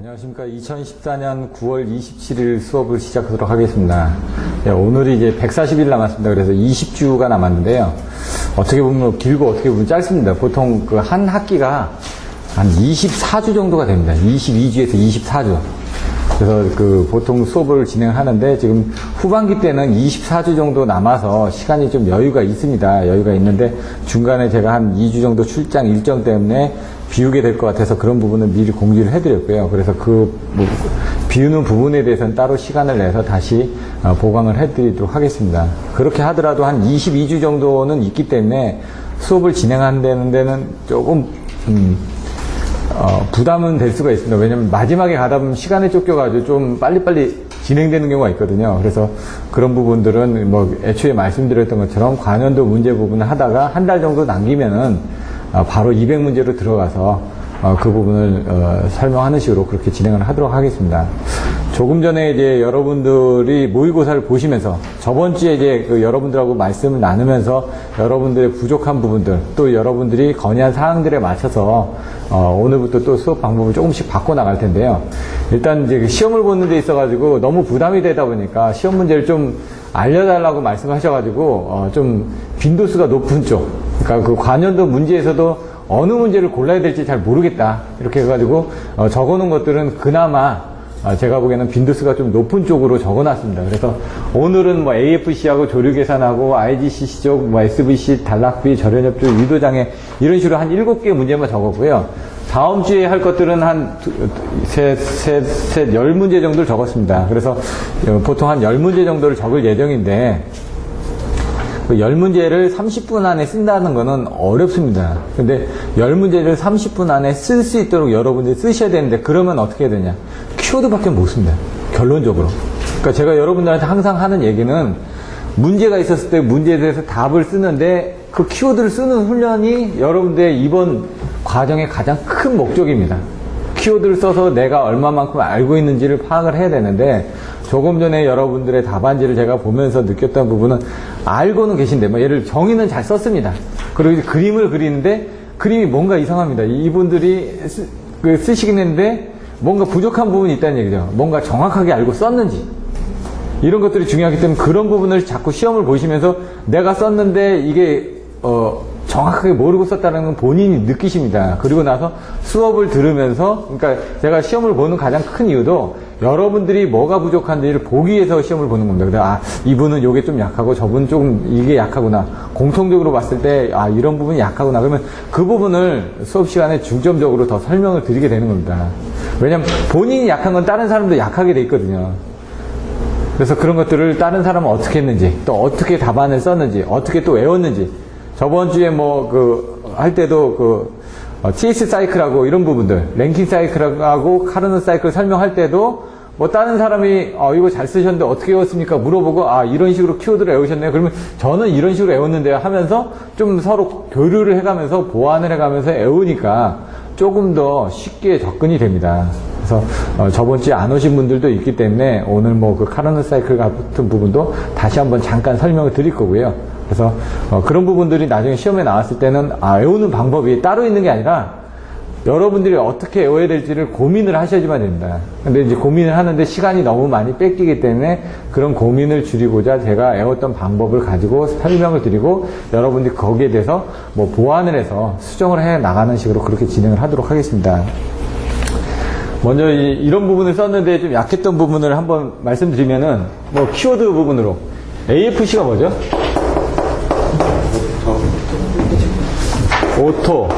안녕하십니까. 2014년 9월 27일 수업을 시작하도록 하겠습니다. 네, 오늘이 이제 140일 남았습니다. 그래서 20주가 남았는데요. 어떻게 보면 길고 어떻게 보면 짧습니다. 보통 그 한 학기가 한 24주 정도가 됩니다. 22주에서 24주. 그래서 그 보통 수업을 진행하는데 지금 후반기 때는 24주 정도 남아서 시간이 좀 여유가 있습니다. 여유가 있는데 중간에 제가 한 2주 정도 출장 일정 때문에 비우게 될 것 같아서 그런 부분은 미리 공지를 해드렸고요. 그래서 비우는 부분에 대해서는 따로 시간을 내서 다시 보강을 해드리도록 하겠습니다. 그렇게 하더라도 한 22주 정도는 있기 때문에 수업을 진행하는 데는 조금 부담은 될 수가 있습니다. 왜냐면 마지막에 가다 보면 시간에 쫓겨가지고 좀 빨리빨리 진행되는 경우가 있거든요. 그래서 그런 부분들은 뭐 애초에 말씀드렸던 것처럼 관연도 문제 부분을 하다가 한 달 정도 남기면은 바로 200문제로 들어가서 그 부분을 설명하는 식으로 그렇게 진행을 하도록 하겠습니다. 조금 전에 이제 여러분들이 모의고사를 보시면서 저번 주에 이제 그 여러분들하고 말씀을 나누면서 여러분들의 부족한 부분들 또 여러분들이 건의한 사항들에 맞춰서 오늘부터 또 수업 방법을 조금씩 바꿔 나갈 텐데요. 일단 이제 시험을 보는 데 있어가지고 너무 부담이 되다 보니까 시험 문제를 좀 알려달라고 말씀하셔가지고 좀 빈도수가 높은 쪽, 그러니까 그 관연도 문제에서도 어느 문제를 골라야 될지 잘 모르겠다 이렇게 해가지고 적어놓은 것들은 그나마 제가 보기에는 빈도수가 좀 높은 쪽으로 적어놨습니다. 그래서 오늘은 뭐 AFC하고 조류계산하고 IGCC 쪽, 뭐 SVC, 단락비, 절연협조, 유도장애 이런 식으로 한 7개 문제만 적었고요. 다음 주에 할 것들은 한 10문제 정도를 적었습니다. 그래서 보통 한 10문제 정도를 적을 예정인데 그 10문제를 30분 안에 쓴다는 거는 어렵습니다. 근데 10문제를 30분 안에 쓸 수 있도록 여러분들이 쓰셔야 되는데 그러면 어떻게 해야 되냐? 키워드밖에 못 씁니다. 결론적으로. 그러니까 제가 여러분들한테 항상 하는 얘기는 문제가 있었을 때 문제에 대해서 답을 쓰는데 그 키워드를 쓰는 훈련이 여러분들의 이번 과정의 가장 큰 목적입니다. 키워드를 써서 내가 얼마만큼 알고 있는지를 파악을 해야 되는데 조금 전에 여러분들의 답안지를 제가 보면서 느꼈던 부분은 알고는 계신데 뭐 예를 들어 정의는 잘 썼습니다. 그리고 그림을 그리는데 그림이 뭔가 이상합니다. 이분들이 쓰시긴 했는데 뭔가 부족한 부분이 있다는 얘기죠. 뭔가 정확하게 알고 썼는지 이런 것들이 중요하기 때문에 그런 부분을 자꾸 시험을 보시면서 내가 썼는데 이게 정확하게 모르고 썼다는 건 본인이 느끼십니다. 그리고 나서 수업을 들으면서, 그러니까 제가 시험을 보는 가장 큰 이유도 여러분들이 뭐가 부족한지를 보기 위해서 시험을 보는 겁니다. 그래서 이분은 요게 좀 약하고 저분은 조금 이게 약하구나. 공통적으로 봤을 때 이런 부분이 약하구나. 그러면 그 부분을 수업 시간에 중점적으로 더 설명을 드리게 되는 겁니다. 왜냐면 본인이 약한 건 다른 사람도 약하게 돼 있거든요. 그래서 그런 것들을 다른 사람은 어떻게 했는지, 또 어떻게 답안을 썼는지, 어떻게 또 외웠는지. 저번 주에 할 때도 TS 사이클하고 이런 부분들, 랭킹 사이클하고 카르노 사이클 설명할 때도 뭐 다른 사람이 이거 잘 쓰셨는데 어떻게 외웠습니까? 물어보고 이런 식으로 키워드를 외우셨네요. 그러면 저는 이런 식으로 외웠는데요 하면서 좀 서로 교류를 해가면서 보완을 해가면서 외우니까 조금 더 쉽게 접근이 됩니다. 그래서 저번 주에 안 오신 분들도 있기 때문에 오늘 뭐 그 카르노 사이클 같은 부분도 다시 한번 잠깐 설명을 드릴 거고요. 그래서 그런 부분들이 나중에 시험에 나왔을 때는 외우는 방법이 따로 있는 게 아니라 여러분들이 어떻게 외워야 될지를 고민을 하셔야지만 됩니다. 근데 이제 고민을 하는데 시간이 너무 많이 뺏기기 때문에 그런 고민을 줄이고자 제가 외웠던 방법을 가지고 설명을 드리고 여러분들이 거기에 대해서 뭐 보완을 해서 수정을 해 나가는 식으로 그렇게 진행을 하도록 하겠습니다. 먼저 이런 부분을 썼는데 좀 약했던 부분을 한번 말씀드리면은 뭐 키워드 부분으로 AFC가 뭐죠? 오토,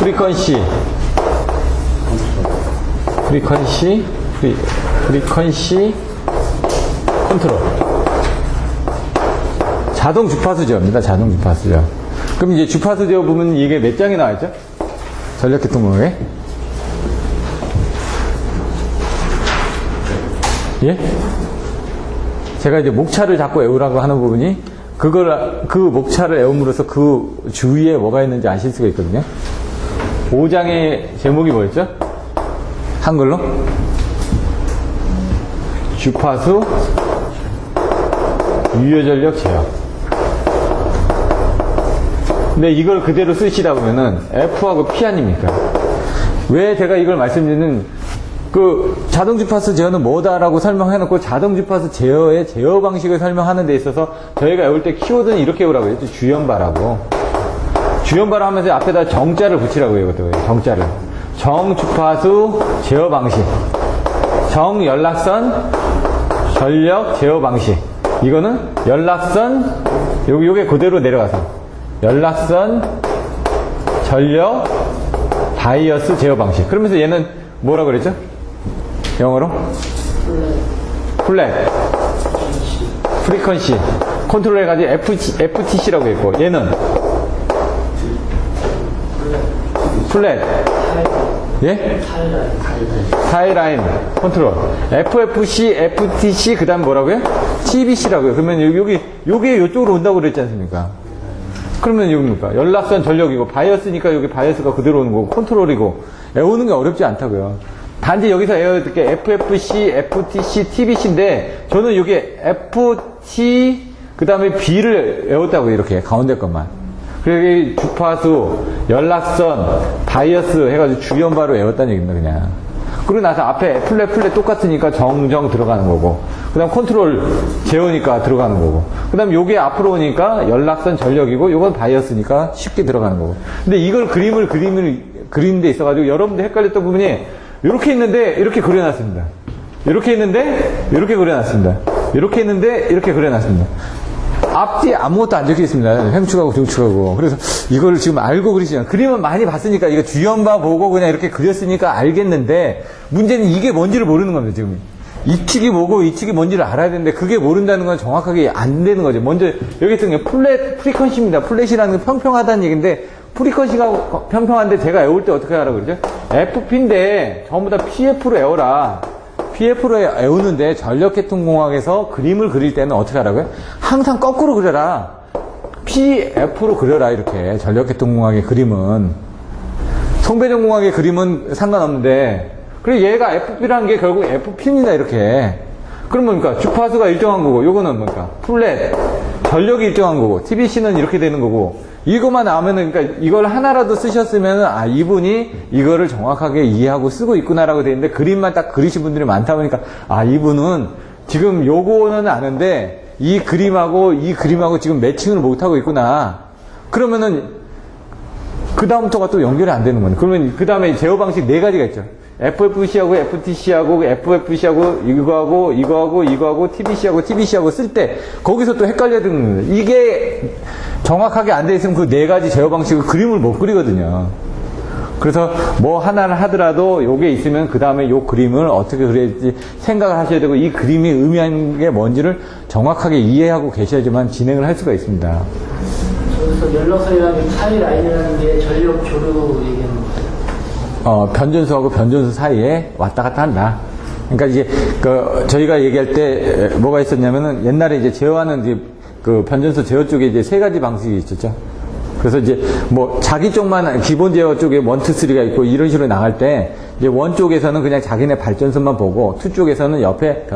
프리퀀시 컨트롤. 자동 주파수제어입니다. 자동 주파수제어. 그럼 이제 주파수제어 부분 이게 몇 장이 나와있죠? 전력계통공학에? 예? 제가 이제 목차를 자꾸 외우라고 하는 부분이 그 목차를 외움으로써 그 주위에 뭐가 있는지 아실 수가 있거든요. 5장의 제목이 뭐였죠? 한글로? 주파수, 유효전력 제어. 근데 이걸 그대로 쓰시다 보면은 F하고 P 아닙니까? 왜 제가 이걸 말씀드리는, 자동 주파수 제어는 뭐다라고 설명해놓고 자동 주파수 제어의 제어 방식을 설명하는 데 있어서 저희가 외울 때 키워드는 이렇게 외우라고 했죠. 주연바라고. 주연바라 하면서 앞에다 정자를 붙이라고 해요. 정자를. 정주파수 제어 방식. 정연락선 전력 제어 방식. 이거는 연락선, 요게 그대로 내려가서. 연락선 전력 바이어스 제어 방식. 그러면서 얘는 뭐라 그랬죠? 영어로? 플랫. 프리퀀시. 컨트롤 해가지고 FTC라고 했고, 얘는? 플랫. 예? 타이라인 컨트롤. FFC, FTC, 그 다음 뭐라고요? TBC라고요. 그러면 요게 요쪽으로 온다고 그랬지 않습니까? 그러면 여기입니까? 연락선 전력이고, 바이어스니까 여기 바이어스가 그대로 오는 거고, 컨트롤이고, 외우는 게 어렵지 않다고요. 단지 여기서 외워야 게 FFC, FTC, TBC인데, 저는 여기 FT, 그 다음에 B를 외웠다고요. 이렇게, 가운데 것만. 그리고 주파수, 연락선, 바이어스 해가지고 주연바로 외웠다는 얘기입니다, 그냥. 그리고 나서 앞에 플랫 똑같으니까 정정 들어가는 거고, 그 다음 컨트롤 제어니까 들어가는 거고, 그 다음 요게 앞으로 오니까 연락선 전력이고, 요건 바이어스니까 쉽게 들어가는 거고. 근데 이걸 그림을 그리는 데 있어가지고 여러분들 헷갈렸던 부분이 이렇게 있는데 이렇게 그려놨습니다. 이렇게 있는데 이렇게 그려놨습니다. 이렇게 있는데 이렇게 그려놨습니다. 앞뒤 아무것도 안 적혀 있습니다. 횡축하고 중축하고. 그래서 이걸 지금 알고 그리시잖아요. 그림은 많이 봤으니까, 이거 주연바 보고 그냥 이렇게 그렸으니까 알겠는데, 문제는 이게 뭔지를 모르는 겁니다, 지금. 이 축이 뭐고 이 축이 뭔지를 알아야 되는데, 그게 모른다는 건 정확하게 안 되는 거죠. 먼저, 여기 같은 게 프리퀀시입니다. 플랫이라는 건 평평하다는 얘기인데, 프리퀀시가 평평한데 제가 외울 때 어떻게 하라고 그러죠? FP인데, 전부 다 PF로 외워라. PF로 외우는데 전력계통공학에서 그림을 그릴 때는 어떻게 하라고요? 항상 거꾸로 그려라. PF로 그려라, 이렇게. 전력계통공학의 그림은. 송배전공학의 그림은 상관없는데, 그리고 얘가 FP라는 게 결국 FP입니다, 이렇게. 그럼 뭡니까? 주파수가 일정한 거고, 요거는 뭡니까? 플랫. 전력이 일정한 거고, TBC는 이렇게 되는 거고, 이거만 나오면은, 그러니까 이걸 하나라도 쓰셨으면은, 아, 이분이 이거를 정확하게 이해하고 쓰고 있구나라고 되어 있는데, 그림만 딱 그리신 분들이 많다 보니까, 아, 이분은 지금 요거는 아는데, 이 그림하고 지금 매칭을 못하고 있구나. 그러면은, 그 다음부터가 또 연결이 안 되는 거예요. 그러면 그 다음에 제어 방식 4가지가 있죠. FFC하고 FTC하고 FFC하고 이거하고 TBC하고 쓸 때 거기서 또 헷갈려 드는 거예요. 이게 정확하게 안 돼 있으면 그 4가지 제어 방식을 그림을 못 그리거든요. 그래서 뭐 하나를 하더라도 요게 있으면 그 다음에 요 그림을 어떻게 그려야지 생각을 하셔야 되고, 이 그림이 의미하는 게 뭔지를 정확하게 이해하고 계셔야지만 진행을 할 수가 있습니다. 그래서 연락선이라는 차이 라인이라는 게 전력 조류 얘기하는 거예요. 변전소하고 변전소 사이에 왔다 갔다 한다. 그러니까 이제 저희가 얘기할 때 뭐가 있었냐면은, 옛날에 이제 제어하는 이제 변전소 제어 쪽에 이제 3가지 방식이 있었죠. 그래서 이제 뭐 자기 쪽만 기본 제어 쪽에 1, 2, 3가 있고 이런 식으로 나갈 때, 이제 1 쪽에서는 그냥 자기네 발전소만 보고, 2 쪽에서는 옆에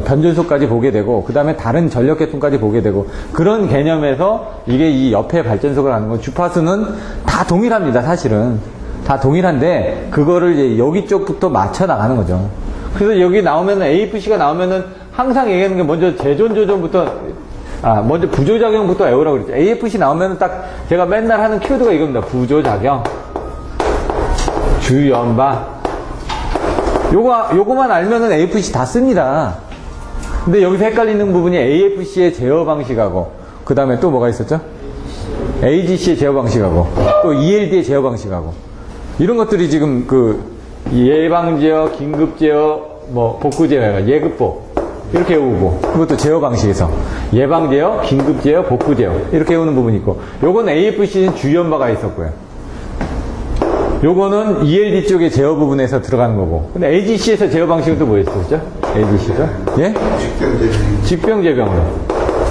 변전소까지 보게 되고, 그 다음에 다른 전력계통까지 보게 되고, 그런 개념에서 이게 이 옆에 발전소가 가는 건, 주파수는 다 동일합니다, 사실은. 다 동일한데, 그거를 이제 여기 쪽부터 맞춰 나가는 거죠. 그래서 여기 나오면은, AFC가 나오면은, 항상 얘기하는 게 먼저 재존조정부터, 먼저 부조작용부터 외우라고 그랬죠. AFC 나오면은 딱, 제가 맨날 하는 키워드가 이겁니다. 부조작용, 주연바. 요거만 알면은 AFC 다 씁니다. 근데 여기서 헷갈리는 부분이 AFC의 제어 방식하고, 그 다음에 또 뭐가 있었죠? AGC의 제어 방식하고, 또 ELD의 제어 방식하고, 이런 것들이 지금 예방 제어, 긴급 제어, 복구 제어, 예급보 이렇게 외우고, 그것도 제어 방식에서 예방 제어, 긴급 제어, 복구 제어 이렇게 외우는 부분이 있고, 요건 AFC는 주연바가 있었고요. 요거는 ELD 쪽의 제어 부분에서 들어가는 거고. 근데 AGC에서 제어 방식은 또 뭐였었죠? AGC가? 예? 직병제병으로.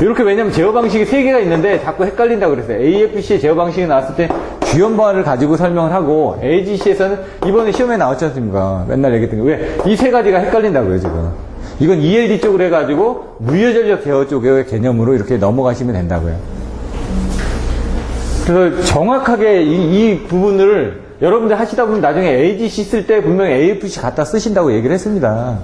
이렇게, 왜냐면 제어 방식이 3개가 있는데 자꾸 헷갈린다고 그랬어요. AFC의 제어 방식이 나왔을 때 주연바를 가지고 설명을 하고, AGC에서는 이번에 시험에 나왔지 않습니까? 맨날 얘기했던 게, 왜? 이 3가지가 헷갈린다고요, 지금. 이건 ELD 쪽으로 해가지고 무효전력 제어 쪽의 개념으로 이렇게 넘어가시면 된다고요. 그래서 정확하게 이 부분을 여러분들 하시다 보면 나중에 AGC 쓸 때 분명히 AFC 갖다 쓰신다고 얘기를 했습니다.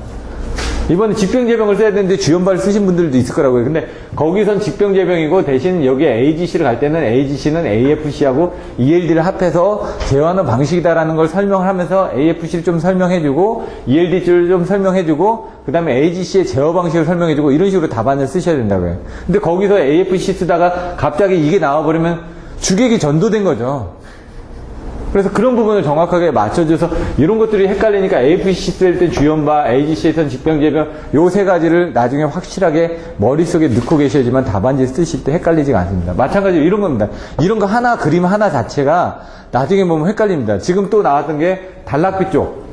이번에 직병제병을 써야 되는데 주연발을 쓰신 분들도 있을 거라고요. 근데 거기선 직병제병이고 대신 여기에 AGC를 갈 때는 AGC는 AFC하고 ELD를 합해서 제어하는 방식이다라는 걸 설명을 하면서 AFC를 좀 설명해주고 ELD를 좀 설명해주고 그 다음에 AGC의 제어 방식을 설명해주고 이런 식으로 답안을 쓰셔야 된다고요. 근데 거기서 AFC 쓰다가 갑자기 이게 나와버리면 주객이 전도된 거죠. 그래서 그런 부분을 정확하게 맞춰줘서 이런 것들이 헷갈리니까 AFC 쓸 때 주연바, AGC에서는 직병제병 요 세 가지를 나중에 확실하게 머릿속에 넣고 계셔야지만 답안지 쓰실 때 헷갈리지가 않습니다. 마찬가지로 이런 겁니다. 이런 거 하나, 그림 하나 자체가 나중에 보면 헷갈립니다. 지금 또 나왔던 게 단락비 쪽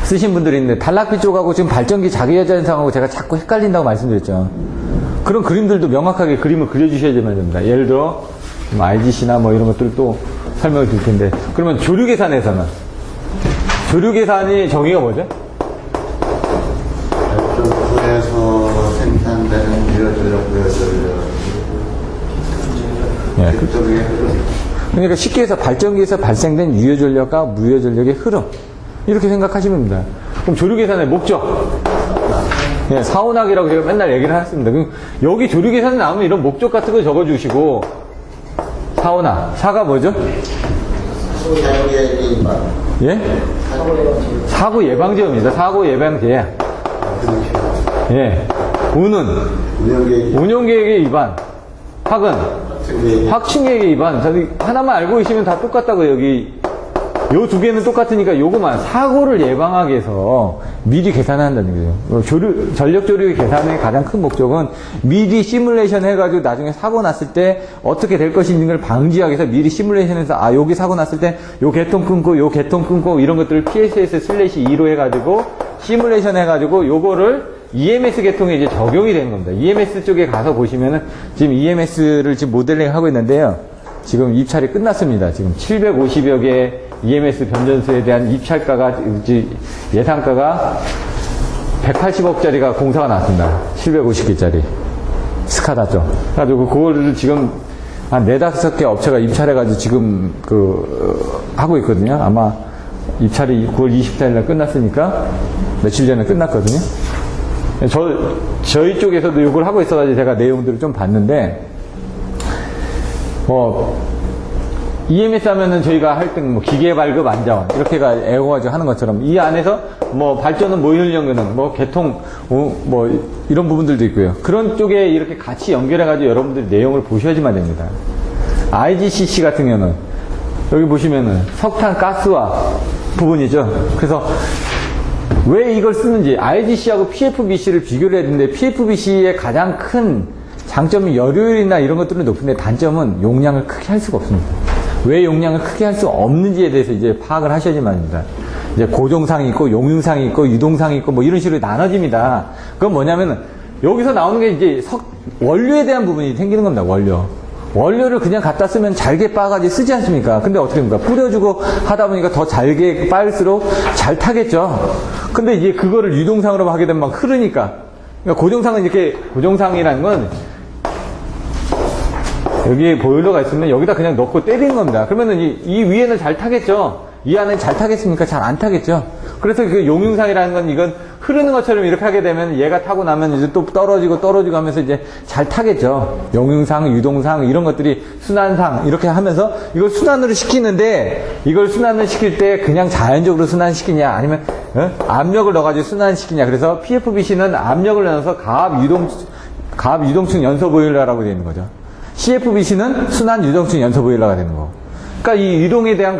쓰신 분들이 있는데 단락비 쪽하고 지금 발전기 자기회전상하고 제가 자꾸 헷갈린다고 말씀드렸죠. 그런 그림들도 명확하게 그림을 그려주셔야지만 됩니다. 예를 들어 IGC나 뭐 이런 것들 또 설명을 드릴 텐데 그러면 조류계산에서는 조류계산이 정의가 뭐죠? 발전소에서 생산되는 유효전력, 무효전력 예. 그쪽에 흐름. 그러니까 쉽게 해서 발전기에서 발생된 유효전력과 무효전력의 흐름 이렇게 생각하시면 됩니다. 그럼 조류계산의 목적 예, 사원학이라고 제가 맨날 얘기를 했습니다. 그럼 여기 조류계산이 나오면 이런 목적 같은 거 적어주시고 사원학, 사가 뭐죠? 예? 사고 예방제입니다. 사고 예방제. 예. 우는 운영계획의 위반. 학은 확충계획의 위반. 하나만 알고 계시면 다 똑같다고 여기. 요 두 개는 똑같으니까 요거만 사고를 예방하기 위해서 미리 계산한다는 거예요. 전력 조류 계산의 가장 큰 목적은 미리 시뮬레이션 해가지고 나중에 사고 났을 때 어떻게 될 것인지 걸 방지하기 위해서 미리 시뮬레이션해서 아 여기 사고 났을 때 요 개통 끊고 요 개통 끊고 이런 것들을 PSS/2로 해가지고 시뮬레이션 해가지고 요거를 EMS 계통에 이제 적용이 되는 겁니다. EMS 쪽에 가서 보시면은 지금 EMS를 지금 모델링 하고 있는데요. 지금 입찰이 끝났습니다. 지금 750여 개 EMS 변전소에 대한 입찰가가, 예상가가 180억짜리가 공사가 나왔습니다. 750개짜리. 스카다 쪽. 그래가지고 그거를 지금 한 4-5개 업체가 입찰해가지고 지금 하고 있거든요. 아마 입찰이 9월 24일날 끝났으니까 며칠 전에 끝났거든요. 저희 쪽에서도 이걸 하고 있어가지고 제가 내용들을 좀 봤는데, EMS 하면은 저희가 할 때 뭐 기계 발급 안자원 이렇게가 애워가지고 하는 것처럼 이 안에서 뭐 발전은 모듈 연결은 뭐 개통 뭐 이런 부분들도 있고요. 그런 쪽에 이렇게 같이 연결해가지고 여러분들이 내용을 보셔야지만 됩니다. IGCC 같은 경우는 여기 보시면은 석탄 가스화 부분이죠. 그래서 왜 이걸 쓰는지 IGC하고 PFBC를 비교를 해야 되는데 PFBC의 가장 큰 장점이 열효율이나 이런 것들은 높은데 단점은 용량을 크게 할 수가 없습니다. 왜 용량을 크게 할 수 없는지에 대해서 이제 파악을 하셔야지만입니다. 이제 고정상이 있고 용융상이 있고 유동상이 있고 뭐 이런 식으로 나눠집니다. 그건 뭐냐면은 여기서 나오는 게 이제 원료에 대한 부분이 생기는 겁니다. 원료를 그냥 갖다 쓰면 잘게 빻아가지고 쓰지 않습니까? 근데 어떻게 됩니까? 뿌려주고 하다 보니까 더 잘게 빻을수록 잘 타겠죠. 근데 이제 그거를 유동상으로 하게 되면 막 흐르니까. 그러니까 고정상은 이렇게 고정상이라는 건 여기에 보일러가 있으면 여기다 그냥 넣고 때리는 겁니다. 그러면은 이 위에는 잘 타겠죠? 이 안에는 잘 타겠습니까? 잘 안 타겠죠? 그래서 그 용융상이라는 건 이건 흐르는 것처럼 이렇게 하게 되면 얘가 타고 나면 이제 또 떨어지고 하면서 이제 잘 타겠죠? 용융상, 유동상, 이런 것들이 순환상, 이렇게 하면서 이걸 순환으로 시키는데 이걸 순환을 시킬 때 그냥 자연적으로 순환시키냐 아니면 압력을 넣어가지고 순환시키냐. 그래서 PFBC는 압력을 넣어서 가압 유동층 연소 보일러라고 되어 있는 거죠. CFBC는 순환 유동층 연소 보일러가 되는 거고. 그러니까 이 유동에 대한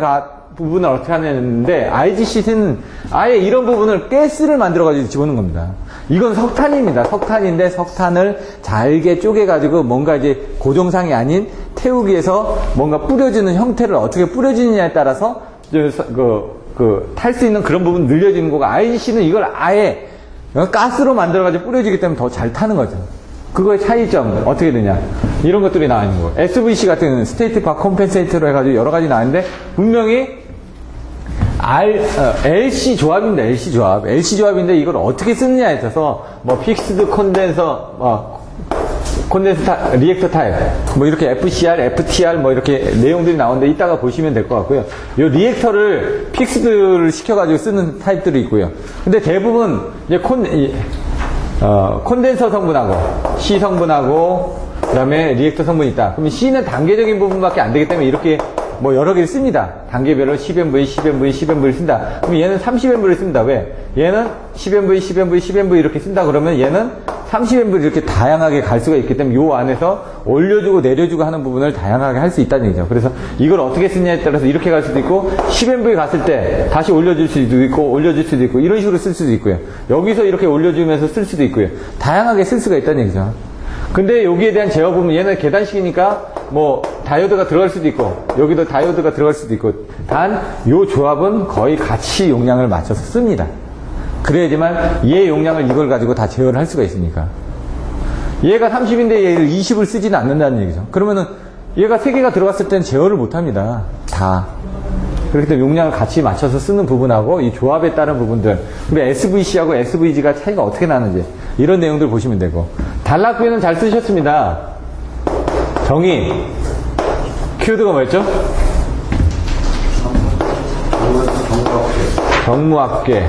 부분을 어떻게 하냐는데 IGC는 아예 이런 부분을 가스를 만들어가지고 집어넣는 겁니다. 이건 석탄입니다. 석탄인데 석탄을 잘게 쪼개가지고 뭔가 이제 고정상이 아닌 태우기에서 뭔가 뿌려주는 형태를 어떻게 뿌려주느냐에 따라서 탈 수 있는 그런 부분 늘려지는 거고 IGC는 이걸 아예 가스로 만들어가지고 뿌려지기 때문에 더 잘 타는 거죠. 그거의 차이점 어떻게 되냐 이런 것들이 나와 있는 거예요. SVC 같은 경우는 스테이트 바 컴펜세이터로 해가지고 여러 가지 나왔는데 분명히 LC 조합입니다. LC 조합인데 이걸 어떻게 쓰느냐에 있어서 뭐 픽스드 콘덴서 리액터 타입. 뭐 이렇게 FCR, FTR 뭐 이렇게 내용들이 나오는데 이따가 보시면 될 것 같고요. 요 리액터를 픽스드를 시켜가지고 쓰는 타입들이 있고요. 근데 대부분 이제 콘덴서 성분하고 C 성분하고 그다음에 리액터 성분이 있다. 그러면 C는 단계적인 부분밖에 안 되기 때문에 이렇게 뭐 여러 개를 씁니다. 단계별로 10MV, 10MV, 10MV를 쓴다. 그럼 얘는 30MV를 씁니다. 왜? 얘는 10MV, 10MV, 10MV 이렇게 쓴다 그러면 얘는 30MV 이렇게 다양하게 갈 수가 있기 때문에 요 안에서 올려주고 내려주고 하는 부분을 다양하게 할 수 있다는 얘기죠. 그래서 이걸 어떻게 쓰냐에 따라서 이렇게 갈 수도 있고 10MV 갔을 때 다시 올려줄 수도 있고 올려줄 수도 있고 이런 식으로 쓸 수도 있고요. 여기서 이렇게 올려주면서 쓸 수도 있고요. 다양하게 쓸 수가 있다는 얘기죠. 근데 여기에 대한 제어 부분 얘는 계단식이니까 뭐 다이오드가 들어갈 수도 있고 여기도 다이오드가 들어갈 수도 있고 단 요 조합은 거의 같이 용량을 맞춰서 씁니다. 그래야지만 얘 용량을 이걸 가지고 다 제어를 할 수가 있으니까. 얘가 30인데 얘를 20을 쓰지는 않는다는 얘기죠. 그러면은 얘가 3개가 들어갔을 땐 제어를 못 합니다. 다. 그렇기 때문에 용량을 같이 맞춰서 쓰는 부분하고 이 조합에 따른 부분들, 그리고 SVC하고 SVG가 차이가 어떻게 나는지 이런 내용들 보시면 되고. 단락비는 잘 쓰셨습니다. 정의 키워드가 뭐였죠? 정무합계,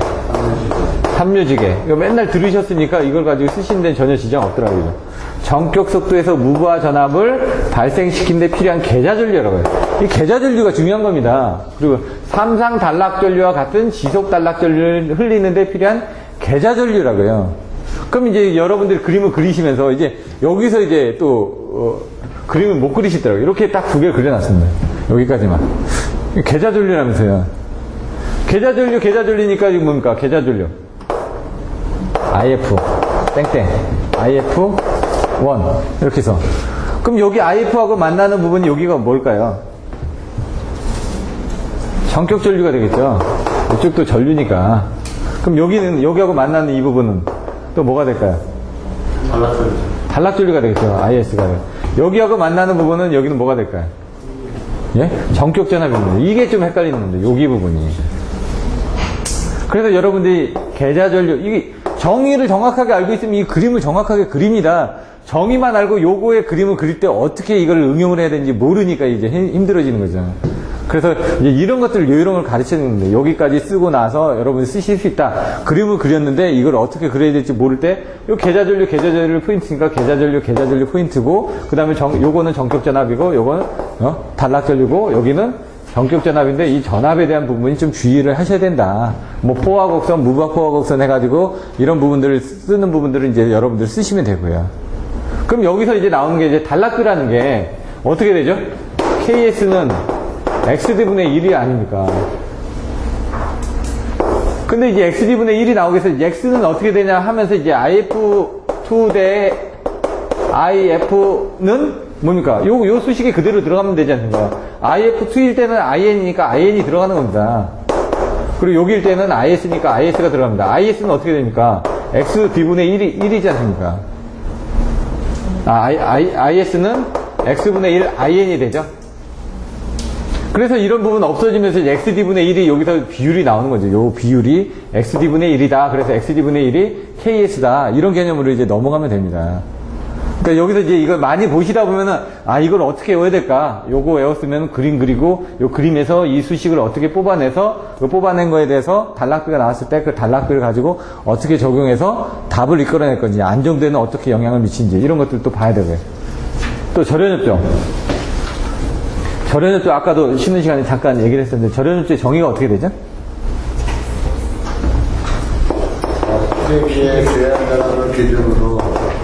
삼류지계. 이거 맨날 들으셨으니까 이걸 가지고 쓰시는 데는 전혀 지장 없더라고요. 전격 속도에서 무브와 전압을 발생시키는 데 필요한 계좌전류라고 해요. 이 계좌전류가 중요한 겁니다. 그리고 삼상 단락전류와 같은 지속 단락전류를 흘리는 데 필요한 계좌전류라고 해요. 그럼 이제 여러분들이 그림을 그리시면서 이제 여기서 이제 또 그림을 못 그리시더라고요. 이렇게 딱 2개 그려놨습니다. 여기까지만. 계좌전류라면서요. 계좌전류니까 이거 뭡니까? 계좌전류. IF, 땡땡. IF, 1. 이렇게 해서. 그럼 여기 IF하고 만나는 부분이 여기가 뭘까요? 전격 전류가 되겠죠? 이쪽도 전류니까. 그럼 여기하고 만나는 이 부분은 또 뭐가 될까요? 단락전류가 되겠죠. IS가. 여기하고 만나는 부분은 여기는 뭐가 될까요? 예? 전격 전압입니다. 이게 좀 헷갈리는 건데, 여기 부분이. 그래서 여러분들이 계좌전류, 이게 정의를 정확하게 알고 있으면 이 그림을 정확하게 그립니다. 정의만 알고 요거의 그림을 그릴 때 어떻게 이걸 응용을 해야 되는지 모르니까 이제 힘들어지는 거죠. 그래서 이제 이런 것들을 요령을 가르치는 건데, 여기까지 쓰고 나서 여러분이 쓰실 수 있다. 그림을 그렸는데 이걸 어떻게 그려야 될지 모를 때, 요 계좌전류 포인트니까 계좌전류 포인트고, 그 다음에 요거는 전격전압이고, 요거는, 단락전류고, 여기는 전격전압인데 이 전압에 대한 부분이 좀 주의를 하셔야 된다. 뭐 포화곡선, 무박 포화곡선 해가지고 이런 부분들을 쓰는 부분들을 이제 여러분들 쓰시면 되고요. 그럼 여기서 이제 나오는 게 이제 단락비라는 게 어떻게 되죠? KS는 XD분의 1이 아닙니까? 근데 이제 XD분의 1이 나오게 해서 X는 어떻게 되냐 하면서 이제 IF2 대 IF는 뭡니까? 요 수식이 그대로 들어가면 되지 않습니까? IF2일 때는 IN이니까 IN이 들어가는 겁니다. 그리고 여기일 때는 IS니까 IS가 들어갑니다. IS는 어떻게 됩니까? XD분의 1이지 않습니까? IS는 X분의 1 IN이 되죠? 그래서 이런 부분 없어지면서 XD분의 1이 여기서 비율이 나오는 거죠. 요 비율이 XD분의 1이다. 그래서 XD분의 1이 KS다. 이런 개념으로 이제 넘어가면 됩니다. 그러니까 여기서 이제 이걸 많이 보시다 보면은, 이걸 어떻게 외워야 될까? 요거 외웠으면 그림 그리고, 요 그림에서 이 수식을 어떻게 뽑아내서, 그 뽑아낸 거에 대해서 단락비가 나왔을 때 그 단락비를 가지고 어떻게 적용해서 답을 이끌어낼 건지, 안정되는 어떻게 영향을 미치는지, 이런 것들도 봐야 되고요. 또 절연협정. 절연협정 아까도 쉬는 시간에 잠깐 얘기를 했었는데, 절연협정의 정의가 어떻게 되죠? 세계의 제한전압을 기준으로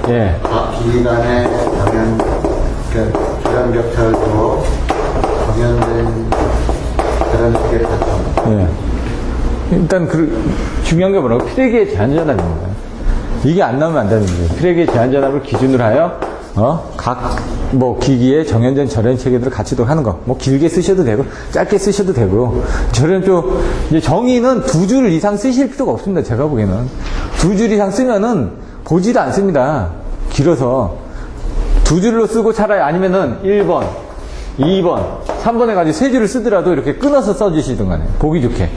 예. 각 기간의 절연격차도 정연된 절연시계를 갖춰. 예. 일단 중요한 게 뭐라고? 피레기의 제한전압입니다. 이게 안 나오면 안 되는 거예요. 피레기의 제한전압을 기준으로 하여 각 기기의 정연된 절연 체계들을 갖추도록 하는 거. 뭐 길게 쓰셔도 되고 짧게 쓰셔도 되고. 이제 정의는 2줄 이상 쓰실 필요가 없습니다. 제가 보기에는 2줄 이상 쓰면은 보지도 않습니다. 길어서 2줄로 쓰고 차라리 아니면은 1번, 2번, 3번 해가지고 3줄을 쓰더라도 이렇게 끊어서 써주시든 간에 보기 좋게.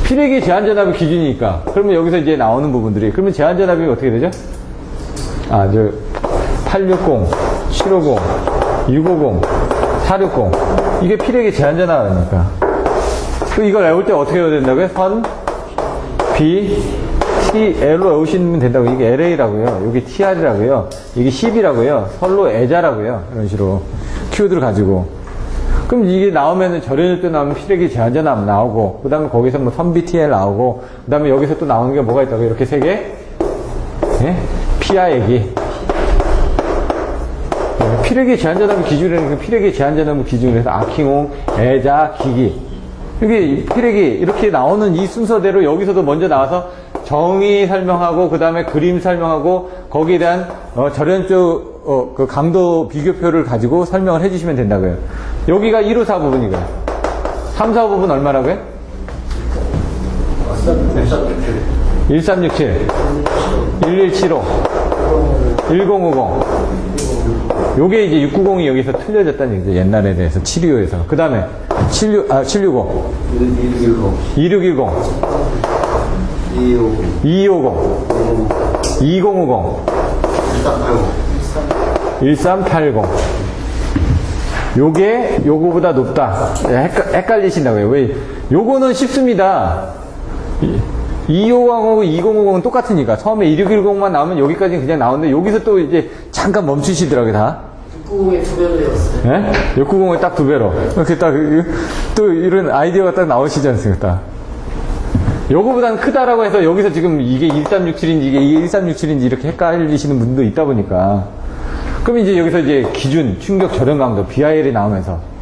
피레기 제한전압이 기준이니까. 그러면 여기서 이제 나오는 부분들이, 그러면 제한전압이 어떻게 되죠? 860, 750, 650, 460. 이게 피력의 제한전압이니까. 이걸 외울 때 어떻게 외워야 된다고요? 선, B, T, L로 외우시면 된다고. 이게 LA라고요. 여기 TR이라고요. 이게 10이라고요. 선로 애자라고요. 이런 식으로. 키워드를 가지고. 그럼 이게 나오면은 절연율도 나오면 피력이 제한전압 나오고, 그 다음에 거기서 뭐 선비 TL 나오고, 그 다음에 여기서 또 나오는 게 뭐가 있다고요? 이렇게 세 개? 예? 피하 얘기. 피력의 제한전압을 기준으로, 피력의 제한전압을 기준으로 해서 아킹홍, 애자, 기기. 이게 피력이 이렇게 나오는 이 순서대로 여기서도 먼저 나와서 정의 설명하고, 그 다음에 그림 설명하고, 거기에 대한, 절연적, 그 강도 비교표를 가지고 설명을 해주시면 된다고요. 여기가 154 부분이고요. 345 부분 얼마라고요? 1367, 1175, 1050. 요게 이제 690이 여기서 틀려졌다는 얘기죠. 옛날에 대해서 725에서. 그 다음에 765, 2610, 2250, 2050, 1380. 요게 요거보다 높다. 헷갈리신다고요. 왜? 요거는 쉽습니다. 2550하고 2050은 똑같으니까. 처음에 2610만 나오면 여기까지는 그냥 나오는데, 여기서 또 이제 잠깐 멈추시더라고요, 다. 690에 2배로 되었어요. 예? 690에 딱 2배로. 이렇게 딱, 또 이런 아이디어가 딱 나오시지 않습니까? 딱. 요거보다는 크다라고 해서 여기서 지금 이게 1367인지 이게 1367인지 이렇게 헷갈리시는 분도 있다 보니까. 그럼 이제 여기서 이제 기준, 충격 절연 강도, BIL이 나오면서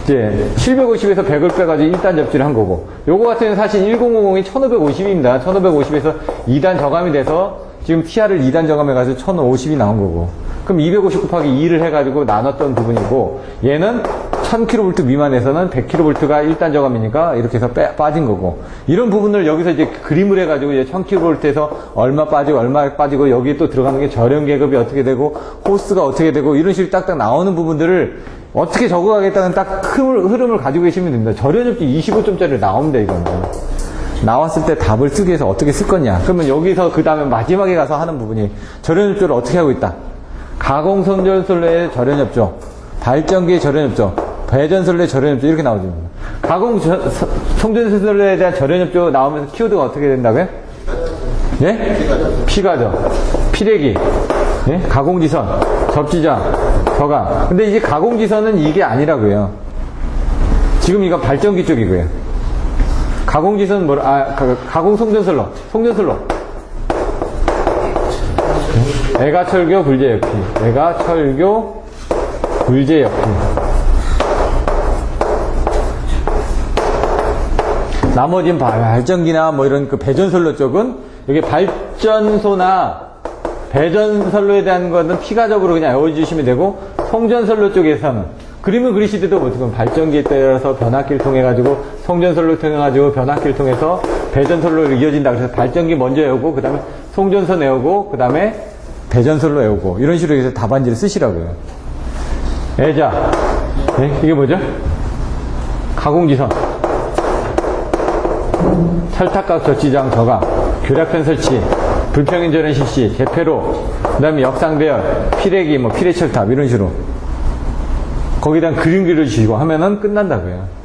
이제 750에서 100을 빼가지고 1단 접지를 한 거고, 요거 같은 경우는 사실 1050이 1550입니다. 1550에서 2단 저감이 돼서 지금 TR을 2단 저감해가지고 1050이 나온 거고, 그럼 250 곱하기 2를 해가지고 나눴던 부분이고, 얘는 1000kV 미만에서는 100kV가 1단 저감이니까 이렇게 해서 빠진 거고, 이런 부분을 여기서 이제 그림을 해가지고 이제 1000kV에서 얼마 빠지고 얼마 빠지고, 여기에 또 들어가는 게 절연 계급이 어떻게 되고 호스가 어떻게 되고, 이런 식으로 딱딱 나오는 부분들을 어떻게 적어가겠다는 딱 흐름을 가지고 계시면 됩니다. 절연엽기 25점짜리 나옵니다. 이거는 나왔을 때 답을 쓰기 위해서 어떻게 쓸 거냐. 그러면 여기서 그 다음에 마지막에 가서 하는 부분이 절연엽조를 어떻게 하고 있다. 가공성전선로의 절연엽조, 발전기의 절연엽조, 배전선로의 절연엽조, 이렇게 나오죠. 가공성전선로에 대한 절연엽조 나오면서 키워드가 어떻게 된다고요? 예? 피가죠. 피레기, 예? 가공지선, 접지장, 저감. 근데 이제 가공지선은 이게 아니라고요. 지금 이건 발전기 쪽이고요. 가공지선 가공송전선로, 송전선로. 애가철교 불제역기, 애가철교 불제역기. 나머지는 발전기나 뭐 이런 그 배전선로 쪽은, 여기 발전소나 배전선로에 대한 것은 피가적으로 그냥 외워주시면 되고, 송전선로 쪽에서는 그림을 그리실 때도 보통 발전기에 따라서 변압기를 통해 가지고 송전선로를 통해 가지고 변압기를 통해서 배전선로로 이어진다. 그래서 발전기 먼저 외우고, 그 다음에 송전선 외우고, 그 다음에 배전선로 외우고, 이런 식으로 해서 답안지를 쓰시라고요. 애자, 네? 이게 뭐죠? 가공지선, 철탑각 젖지장 저감, 교략편 설치, 불평인 절연 실시, 개폐로, 그 다음에 역상배열, 피레기, 뭐 피레철탑, 이런 식으로 거기다 그림 그려주시고 하면은 끝난다고요.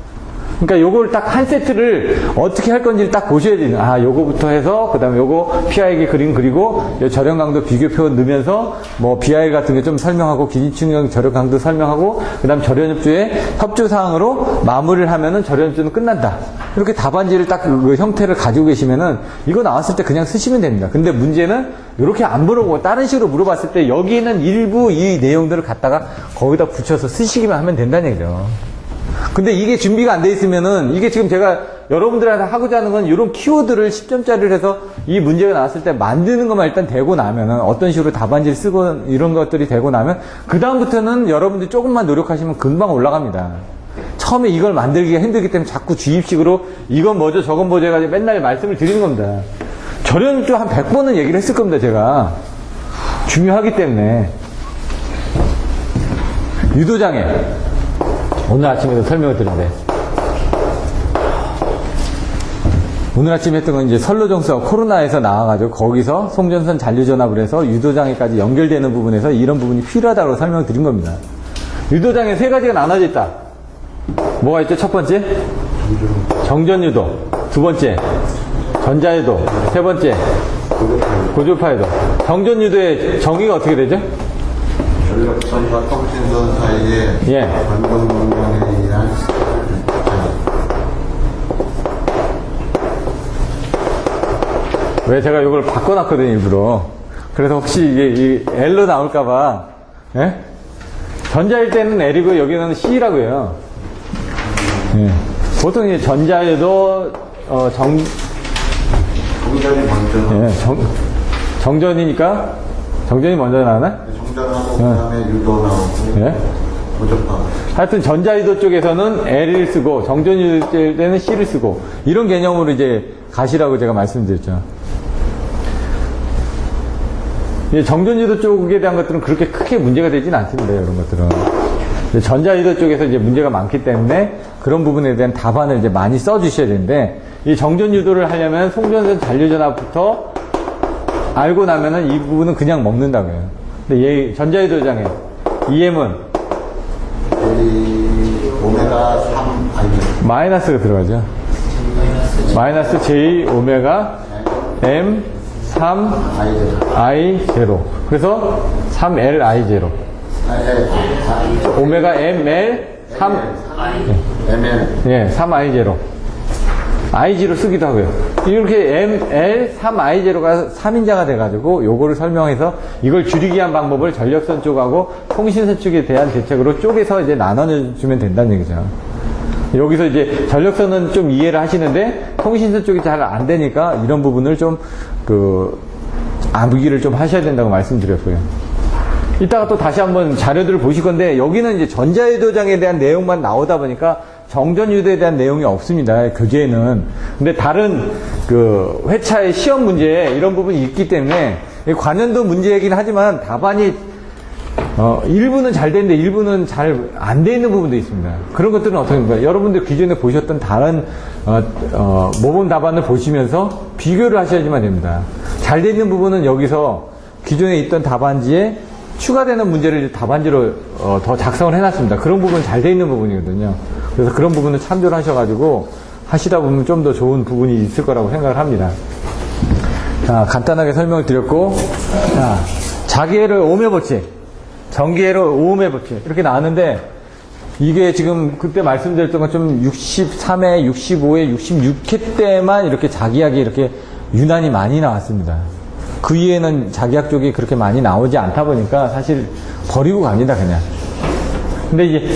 그러니까 요걸 딱 한 세트를 어떻게 할 건지를 딱 보셔야 돼요. 아, 요거부터 해서, 그 다음에 요거 PI에게 그림 그리고, 요 절연 강도 비교표 넣으면서, 뭐, BI 같은 게 좀 설명하고, 기준충격 절연 강도 설명하고, 그 다음 절연협조의 협조사항으로 마무리를 하면은 절연협조는 끝난다. 이렇게 답안지를 딱 그 형태를 가지고 계시면은, 이거 나왔을 때 그냥 쓰시면 됩니다. 근데 문제는, 이렇게 안 물어보고, 다른 식으로 물어봤을 때, 여기는 일부 이 내용들을 갖다가 거기다 붙여서 쓰시기만 하면 된다는 얘기죠. 근데 이게 준비가 안 돼 있으면은, 이게 지금 제가 여러분들한테 하고자 하는 건 이런 키워드를 10점짜리를 해서 이 문제가 나왔을 때 만드는 것만 일단 되고 나면은, 어떤 식으로 답안지를 쓰고 이런 것들이 되고 나면, 그다음부터는 여러분들이 조금만 노력하시면 금방 올라갑니다. 처음에 이걸 만들기가 힘들기 때문에 자꾸 주입식으로 이건 뭐죠, 저건 뭐죠 해가지고 맨날 말씀을 드리는 겁니다. 절연도 한 100번은 얘기를 했을 겁니다, 제가. 중요하기 때문에. 유도장애. 오늘 아침에도 설명을 드렸는데, 오늘 아침에 했던 건 이제 선로정수가 코로나에서 나와가지고 거기서 송전선 잔류전압을 해서 유도장애까지 연결되는 부분에서 이런 부분이 필요하다고 설명드린 겁니다. 유도장애 세 가지가 나눠져 있다. 뭐가 있죠? 첫 번째, 정전유도. 두 번째, 전자유도. 세 번째, 고주파유도. 정전유도의 정의가 어떻게 되죠? 전력선과 통신선 사이에 예. 변동 공간에 의한 왜 제가 이걸 바꿔놨거든요, 일부러. 그래서 혹시 이게 L로 나올까봐, 예? 전자일 때는 L이고, 여기는 C라고 해요. 예. 보통 이제 전자유도, 공전이 먼저 예, 정전이니까, 정전이 먼저 나오나? 정전하고 그다음에 유도 나오고 예? 고주파. 하여튼 전자유도 쪽에서는 L을 쓰고, 정전유도 때는 C를 쓰고, 이런 개념으로 이제 가시라고 제가 말씀드렸죠. 정전유도 쪽에 대한 것들은 그렇게 크게 문제가 되진 않습니다, 이런 것들은. 전자유도 쪽에서 이제 문제가 많기 때문에 그런 부분에 대한 답안을 이제 많이 써주셔야 되는데, 이 정전유도를 하려면 송전선 잔류전압부터 알고 나면은 이 부분은 그냥 먹는다고요. 근데 얘 전자유도 장애, EM은 오메가 3 아니면 마이너스가 들어가죠. 마이너스 J 오메가 M 3 I 제로. 그래서 3L I 제로. 오메가 ML 3 ML 예, 3I 제로. I0 쓰기도 하고요. 이렇게 ML 3I0가 3인자가 돼가지고 요거를 설명해서 이걸 줄이기 위한 방법을 전력선 쪽하고 통신선 쪽에 대한 대책으로 쪼개서 이제 나눠주면 된다는 얘기죠. 여기서 이제 전력선은 좀 이해를 하시는데 통신선 쪽이 잘 안 되니까 이런 부분을 좀 암기를 좀 하셔야 된다고 말씀드렸고요. 이따가 또 다시 한번 자료들을 보실 건데 여기는 이제 전자유도장에 대한 내용만 나오다 보니까 정전유도에 대한 내용이 없습니다. 교재에는. 근데 다른 회차의 시험 문제에 이런 부분이 있기 때문에 관련도 문제이긴 하지만 답안이 일부는 잘 되는데 일부는 잘 안 돼 있는 부분도 있습니다. 그런 것들은 어떻게 됩니까? 여러분들 기존에 보셨던 다른 모범 답안을 보시면서 비교를 하셔야지만 됩니다. 잘 돼 있는 부분은 여기서 기존에 있던 답안지에 추가되는 문제를 답안지로 더 작성을 해놨습니다. 그런 부분은 잘 돼 있는 부분이거든요. 그래서 그런 부분을 참조를 하셔가지고 하시다 보면 좀 더 좋은 부분이 있을 거라고 생각을 합니다. 자, 간단하게 설명을 드렸고, 자, 자기애를 오음의 법칙, 전기애를 오음의 법칙 이렇게 나왔는데 이게 지금 그때 말씀드렸던 것좀 63회, 65회, 66회 때만 이렇게 자기학이 이렇게 유난히 많이 나왔습니다. 그 이후에는 자기학 쪽이 그렇게 많이 나오지 않다 보니까 사실 버리고 갑니다, 그냥. 근데 이제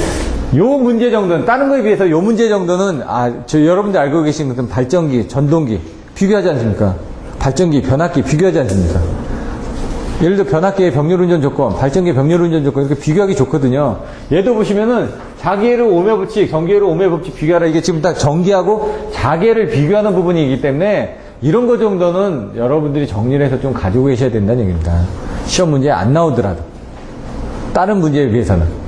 요 문제 정도는, 다른 거에 비해서 요 문제 정도는, 여러분들 알고 계신 것은 발전기, 전동기, 비교하지 않습니까? 발전기, 변압기, 비교하지 않습니까? 예를 들어 변압기의 병렬운전 조건, 발전기의 병렬운전 조건, 이렇게 비교하기 좋거든요. 얘도 보시면은, 자기애를 오음의 법칙, 전기애를 오음의 법칙 비교하라. 이게 지금 딱 전기하고 자기애를 비교하는 부분이기 때문에, 이런 거 정도는 여러분들이 정리를 해서 좀 가지고 계셔야 된다는 얘기입니다. 시험 문제에 안 나오더라도. 다른 문제에 비해서는.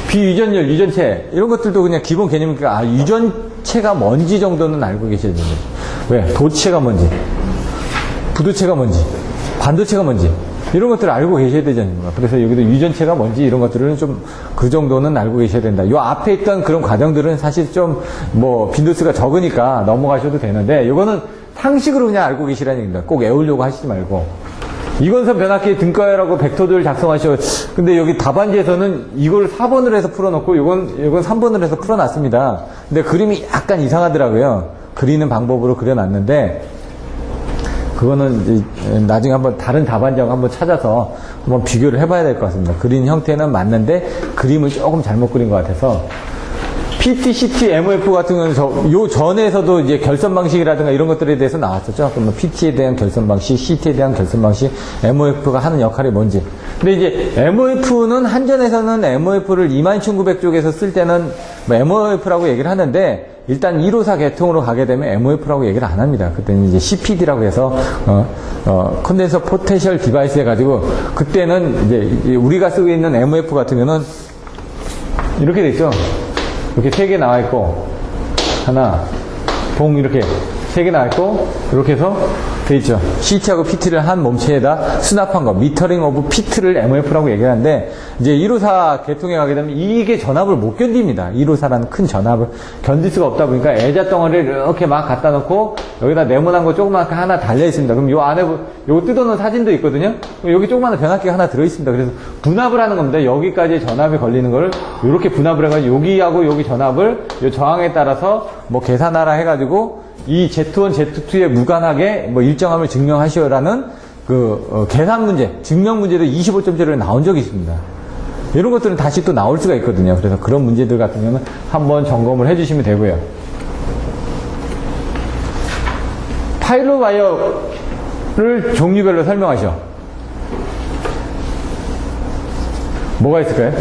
비유전열, 유전체 이런 것들도 그냥 기본 개념이니까 유전체가 뭔지 정도는 알고 계셔야 됩니다. 왜? 도체가 뭔지, 부도체가 뭔지, 반도체가 뭔지 이런 것들을 알고 계셔야 되지 않습니까? 그래서 여기도 유전체가 뭔지 이런 것들은 좀 그 정도는 알고 계셔야 된다. 요 앞에 있던 그런 과정들은 사실 좀 빈도수가 적으니까 넘어가셔도 되는데 요거는 상식으로 그냥 알고 계시라는 얘기입니다. 꼭 외우려고 하시지 말고. 이건선 변압기 등가열하고 벡터들 작성하셔. 근데 여기 답안지에서는 이걸 4번으로 해서 풀어놓고 이건 3번으로 해서 풀어놨습니다. 근데 그림이 약간 이상하더라고요. 그리는 방법으로 그려놨는데 그거는 이제 나중에 한번 다른 답안지하고 한번 찾아서 한번 비교를 해봐야 될 것 같습니다. 그린 형태는 맞는데 그림을 조금 잘못 그린 것 같아서 PT, CT, MOF 같은 경우는 요 전에서도 이제 결선 방식이라든가 이런 것들에 대해서 나왔었죠. 그러면 PT에 대한 결선 방식, CT에 대한 결선 방식, MOF가 하는 역할이 뭔지. 근데 이제 MOF는 한전에서는 MOF를 21900 쪽에서 쓸 때는 MOF라고 얘기를 하는데 일단 154 계통으로 가게 되면 MOF라고 얘기를 안 합니다. 그때는 이제 CPD라고 해서 컨덴서 포텐셜 디바이스 해가지고 그때는 이제 우리가 쓰고 있는 MOF 같은 경우는 이렇게 돼 있죠. 이렇게 3개 나와 있고 하나, 봉 이렇게 세 개 나왔고, 이렇게 해서 돼 있죠. CT하고 PT를 한 몸체에다 수납한 거, 미터링 오브 피트를 MOF라고 얘기하는데, 이제 154 계통에 가게 되면 이게 전압을 못 견딥니다. 154라는 큰 전압을 견딜 수가 없다 보니까 애자 덩어리를 이렇게 막 갖다 놓고, 여기다 네모난 거 조그맣게 하나 달려 있습니다. 그럼 요 안에, 요거 뜯어놓은 사진도 있거든요. 여기 조그마한 변압기가 하나 들어 있습니다. 그래서 분압을 하는 겁니다. 여기까지 전압이 걸리는 거를 이렇게 분압을 해가지고 여기하고 여기 전압을 요 저항에 따라서 뭐 계산하라 해가지고 이 Z1, Z2에 무관하게 뭐 일정함을 증명하시오라는 계산 문제, 증명 문제도 25점짜리로 나온 적이 있습니다. 이런 것들은 다시 또 나올 수가 있거든요. 그래서 그런 문제들 같은 경우는 한번 점검을 해주시면 되고요. 파일럿 와이어를 종류별로 설명하시오. 뭐가 있을까요?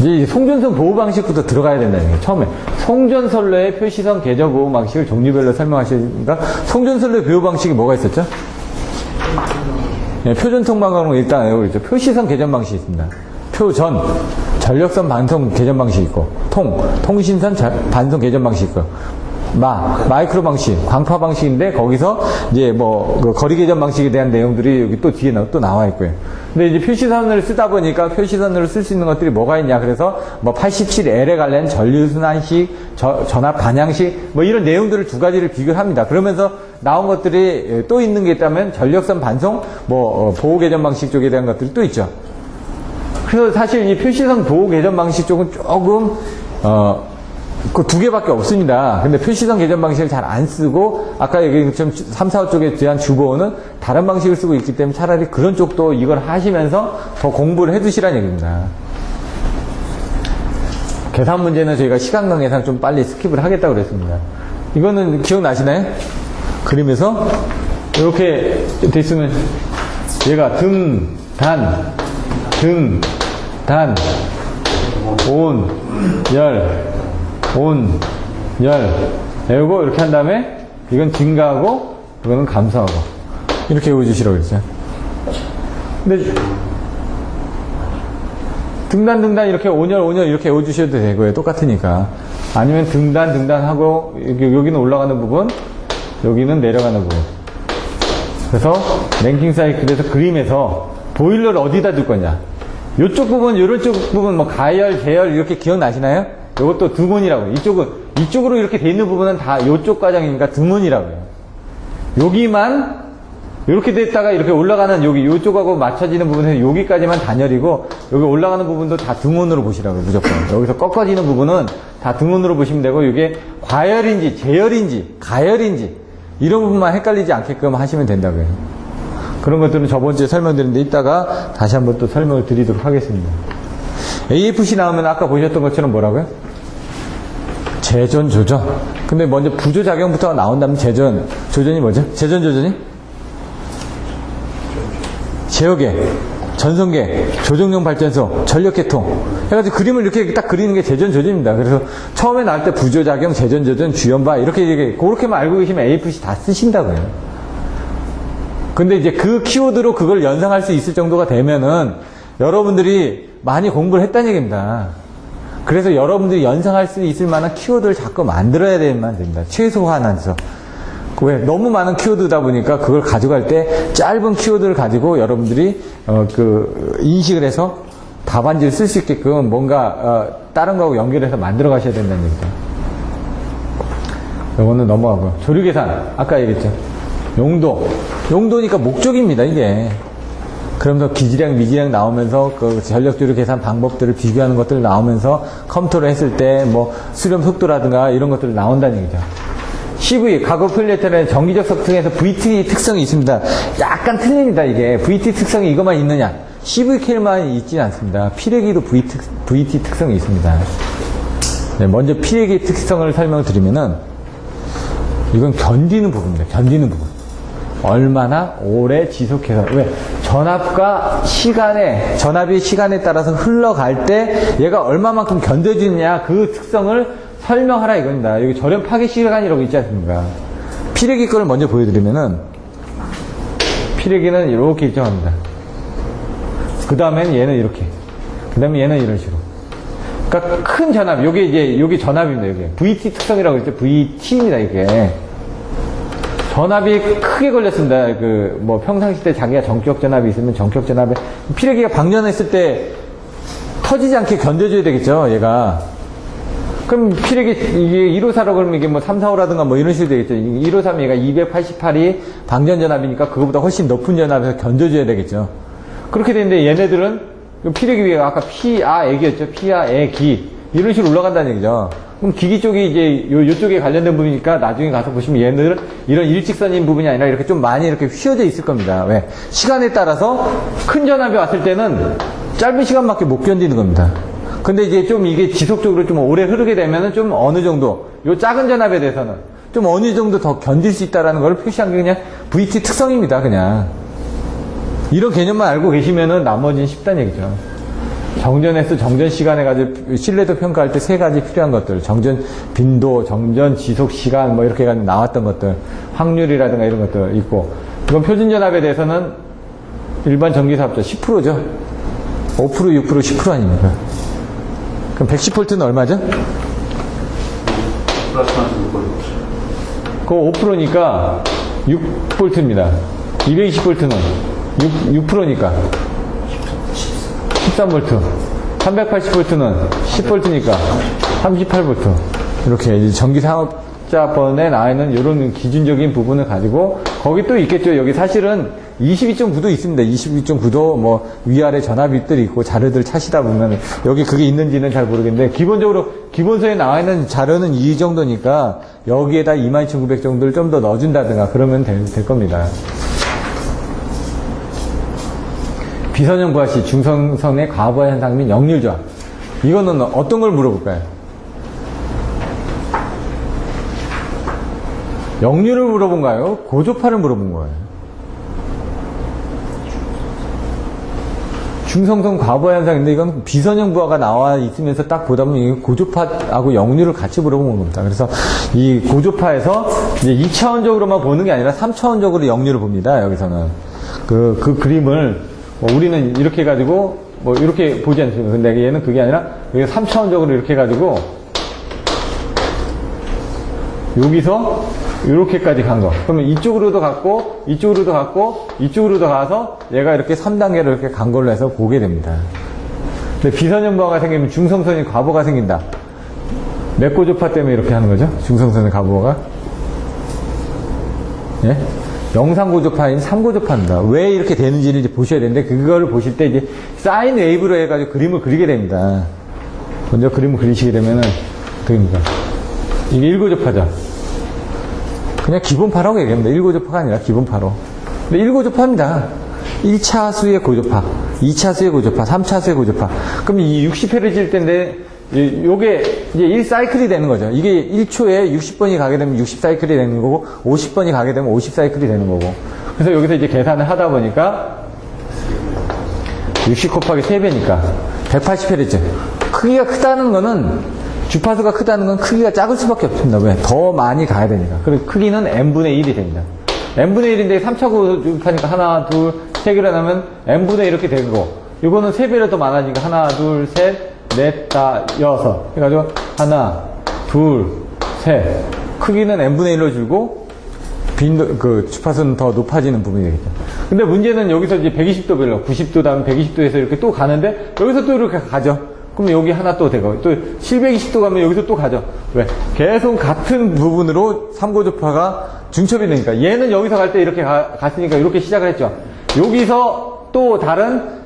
이제 송전선 보호 방식부터 들어가야 된다는 거예요. 처음에 송전선로의 표시선 계절 보호 방식을 종류별로 설명하시니까 송전선로의 보호 방식이 뭐가 있었죠? 네, 표전 통방광은 일단 알고 있죠. 표시선 계전 방식이 있습니다. 표전, 전력선 반송 계전 방식이 있고, 통신선 반송 계전 방식이 있고, 마이크로 방식, 광파 방식인데 거기서 이제 그 거리 계전 방식에 대한 내용들이 여기 또 뒤에 또 나와 있고요. 근데 이제 표시선을 쓰다 보니까 표시선으로 쓸 수 있는 것들이 뭐가 있냐. 그래서 뭐 87L에 관련 전류순환식, 전압 반향식 뭐 이런 내용들을 두 가지를 비교를 합니다. 그러면서 나온 것들이 또 있는 게 있다면 전력선 반송, 보호 계전 방식 쪽에 대한 것들이 또 있죠. 그래서 사실 이 표시선 보호 계전 방식 쪽은 조금 그 두 개밖에 없습니다. 근데 표시선 계전 방식을 잘 안 쓰고, 아까 얘기한 것처럼 3, 4, 5 쪽에 대한 주보는 다른 방식을 쓰고 있기 때문에 차라리 그런 쪽도 이걸 하시면서 더 공부를 해 두시라는 얘기입니다. 계산 문제는 저희가 시간당 예상 좀 빨리 스킵을 하겠다고 그랬습니다. 이거는 기억나시나요? 그림에서 이렇게 돼 있으면 얘가 등, 단, 온, 열, 외우고 이렇게 한 다음에 이건 증가하고 이거는 감소하고 이렇게 외워주시라고 그랬어요. 근데 등단 이렇게 온열 이렇게 외워주셔도 되고요. 똑같으니까. 아니면 등단하고 여기는 올라가는 부분, 여기는 내려가는 부분. 그래서 랭킹 사이클에서 그림에서 보일러를 어디다 둘 거냐. 요쪽 부분, 요쪽 부분, 뭐 가열, 계열 이렇게 기억나시나요? 요것도 두문이라고요. 이쪽으로 이렇게 돼 있는 부분은 다 요쪽 과정이니까 두문이라고요. 여기만 이렇게 됐다가 이렇게 올라가는 요쪽하고 맞춰지는 부분에서 여기까지만 단열이고, 여기 올라가는 부분도 다 등원으로 보시라고요. 무조건. 여기서 꺾어지는 부분은 다 등원으로 보시면 되고, 이게 과열인지 제열인지 가열인지 이런 부분만 헷갈리지 않게끔 하시면 된다고요. 그런 것들은 저번 주에 설명드렸는데 이따가 다시 한번 또 설명을 드리도록 하겠습니다. AFC 나오면 아까 보셨던 것처럼 뭐라고요? 재전, 조전. 근데 먼저 부조작용부터 나온다면 재전, 조전이 뭐죠? 재전, 조전이? 제어계, 전선계, 조정용 발전소, 전력계통. 해가지고 그림을 이렇게 딱 그리는 게 재전, 조전입니다. 그래서 처음에 나올 때 부조작용, 재전, 조전, 주연바 이렇게 그렇게만 알고 계시면 AFC 다 쓰신다고요. 근데 이제 그 키워드로 그걸 연상할 수 있을 정도가 되면은 여러분들이 많이 공부를 했다는 얘기입니다. 그래서 여러분들이 연상할 수 있을 만한 키워드를 자꾸 만들어야 되면 됩니다. 최소한에서. 왜? 너무 많은 키워드다 보니까 그걸 가져갈 때 짧은 키워드를 가지고 여러분들이 인식을 해서 답안지를 쓸 수 있게끔 뭔가 다른 거하고 연결해서 만들어 가셔야 된다는 얘기죠. 이거는 넘어가고요. 조류계산 아까 얘기했죠. 용도니까 목적입니다, 이게. 그러면서 기지량, 미지량 나오면서 그 전력조류 계산 방법들을 비교하는 것들 나오면서 컴퓨터로 했을 때 뭐 수렴 속도라든가 이런 것들이 나온다는 얘기죠. CV, 과거 폴리에스테르는 정기적 속성에서 VT 특성이 있습니다. 약간 틀립니다, 이게. VT 특성이 이것만 있느냐. CVK만 있지는 않습니다. 피레기도 VT 특성이 있습니다. 네, 먼저 피레기 특성을 설명드리면은 이건 견디는 부분입니다. 견디는 부분. 얼마나 오래 지속해서, 왜? 전압이 시간에 따라서 흘러갈 때 얘가 얼마만큼 견뎌주느냐 그 특성을 설명하라 이겁니다. 여기 절연 파괴 시간이라고 있지 않습니까? 피레기 거를 먼저 보여드리면은, 피레기는 이렇게 일정합니다. 그 다음에는 얘는 이렇게. 그 다음에 얘는 이런 식으로. 그러니까 큰 전압, 요게 이제, 요게 전압입니다, 요게. VT 특성이라고 했죠. VT입니다, 이게. 전압이 크게 걸렸습니다. 평상시 때 자기가 전격 전압이 있으면 전격 전압에, 피레기가 방전했을 때 터지지 않게 견뎌줘야 되겠죠, 얘가. 그럼 피레기, 이게 154라고 그러면 이게 뭐 345라든가 뭐 이런 식으로 되겠죠. 153 얘가 288이 방전 전압이니까 그거보다 훨씬 높은 전압에서 견뎌줘야 되겠죠. 그렇게 되는데 얘네들은 피레기 위에 아까 피아액이었죠. 피아액이 이런 식으로 올라간다는 얘기죠. 그럼 기기 쪽이 이제 요쪽에 관련된 부분이니까 나중에 가서 보시면 얘네들은 이런 일직선인 부분이 아니라 이렇게 좀 많이 이렇게 휘어져 있을 겁니다. 왜? 시간에 따라서 큰 전압이 왔을 때는 짧은 시간밖에 못 견디는 겁니다. 근데 이제 좀 이게 지속적으로 좀 오래 흐르게 되면은 좀 어느 정도, 요 작은 전압에 대해서는 좀 어느 정도 더 견딜 수 있다라는 걸 표시한 게 그냥 VT 특성입니다, 그냥. 이런 개념만 알고 계시면은 나머지는 쉽다는 얘기죠. 정전에서 정전 시간에 가지고 신뢰도 평가할 때 세 가지 필요한 것들. 정전 빈도, 정전 지속 시간, 뭐 이렇게 가지고 나왔던 것들. 확률이라든가 이런 것들 있고. 이건 표준 전압에 대해서는 일반 전기사업자 10%죠. 5%, 6%, 10% 아닙니까? 그럼 110V는 얼마죠? 그거 5%니까 6V입니다. 220V는 6%니까 13V. 380V는 10V니까 38V. 이렇게 이제 전기사업자번에 나와 있는 이런 기준적인 부분을 가지고 거기 또 있겠죠. 여기 사실은 22.9도 있습니다. 22.9도 뭐 위아래 전압입들이 있고 자료들 찾시다 보면 여기 그게 있는지는 잘 모르겠는데 기본적으로 기본서에 나와 있는 자료는 이 정도니까 여기에다 22,900 정도를 좀 더 넣어준다든가 그러면 될 겁니다. 비선형 부하시 중성선의 과부하 현상 및 역률 조합. 이거는 어떤 걸 물어볼까요? 역률을 물어본가요? 고조파를 물어본 거예요. 중성선 과부하 현상인데 이건 비선형 부하가 나와 있으면서 딱 보다 보면 이게 고조파하고 역률을 같이 물어본 겁니다. 그래서 이 고조파에서 이제 2차원적으로만 보는 게 아니라 3차원적으로 역률을 봅니다. 여기서는 그 그림을 우리는 이렇게 해가지고 뭐 이렇게 보지 않습니까? 근데 얘는 그게 아니라 여기 3차원적으로 이렇게 해가지고 여기서 이렇게까지 간 거. 그러면 이쪽으로도 갔고, 이쪽으로도 갔고, 이쪽으로도 가서 얘가 이렇게 3단계로 이렇게 간 걸로 해서 보게 됩니다. 근데 비선형 부하가 생기면 중성선이 과부하가 생긴다. 몇 고조파 때문에 이렇게 하는 거죠? 중성선의 과부하가? 예? 영상고조파인 3고조파입니다. 왜 이렇게 되는지를 이제 보셔야 되는데, 그거를 보실 때 이제 사인 웨이브로 해가지고 그림을 그리게 됩니다. 먼저 그림을 그리시게 되면은, 됩니다. 이게 1고조파죠. 그냥 기본파라고 얘기합니다. 1고조파가 아니라 기본파로. 근데 1고조파입니다. 1차수의 고조파, 2차수의 고조파, 3차수의 고조파. 그럼 이 60Hz일 때인데, 요게 이제 1사이클이 되는 거죠. 이게 1초에 60번이 가게 되면 60사이클이 되는 거고, 50번이 가게 되면 50사이클이 되는 거고. 그래서 여기서 이제 계산을 하다 보니까, 60 곱하기 3배니까, 180Hz. 크기가 크다는 거는, 주파수가 크다는 건 크기가 작을 수밖에 없습니다. 왜? 더 많이 가야 되니까. 그리고 크기는 n분의 1이 됩니다. n분의 1인데 3차 고조파니까 하나, 둘, 세 개로 나면 n분의 이렇게 되고, 이거는 3배로 더 많아지니까 하나, 둘, 셋, 넷, 다, 여섯. 해가지고 하나, 둘, 셋. 크기는 n분의 1로 줄고, 주파수는 더 높아지는 부분이 되겠죠. 근데 문제는 여기서 이제 120도별로, 90도 다음 120도에서 이렇게 또 가는데, 여기서 또 이렇게 가죠. 그럼 여기 하나 또 되고, 또 720도 가면 여기서 또 가죠. 왜? 계속 같은 부분으로 3고조파가 중첩이 되니까. 얘는 여기서 갈 때 이렇게 갔으니까 이렇게 시작을 했죠. 여기서 또 다른,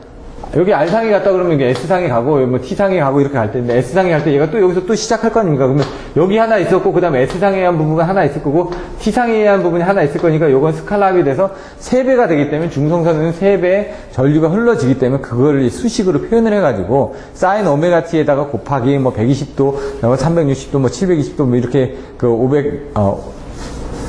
여기 R상에 갔다 그러면 이게 S상에 가고, 뭐 T상에 가고 이렇게 갈 텐데, S상에 갈 때 얘가 또 여기서 또 시작할 거 아닙니까? 그러면 여기 하나 있었고, 그 다음에 S상에 의한 부분이 하나 있을 거고, T상에 의한 부분이 하나 있을 거니까, 요건 스칼라합이 돼서 3배가 되기 때문에, 중성선은 3배의 전류가 흘러지기 때문에, 그걸 수식으로 표현을 해가지고, 사인 오메가 T에다가 곱하기, 뭐 120도, 360도, 뭐 720도, 뭐 이렇게,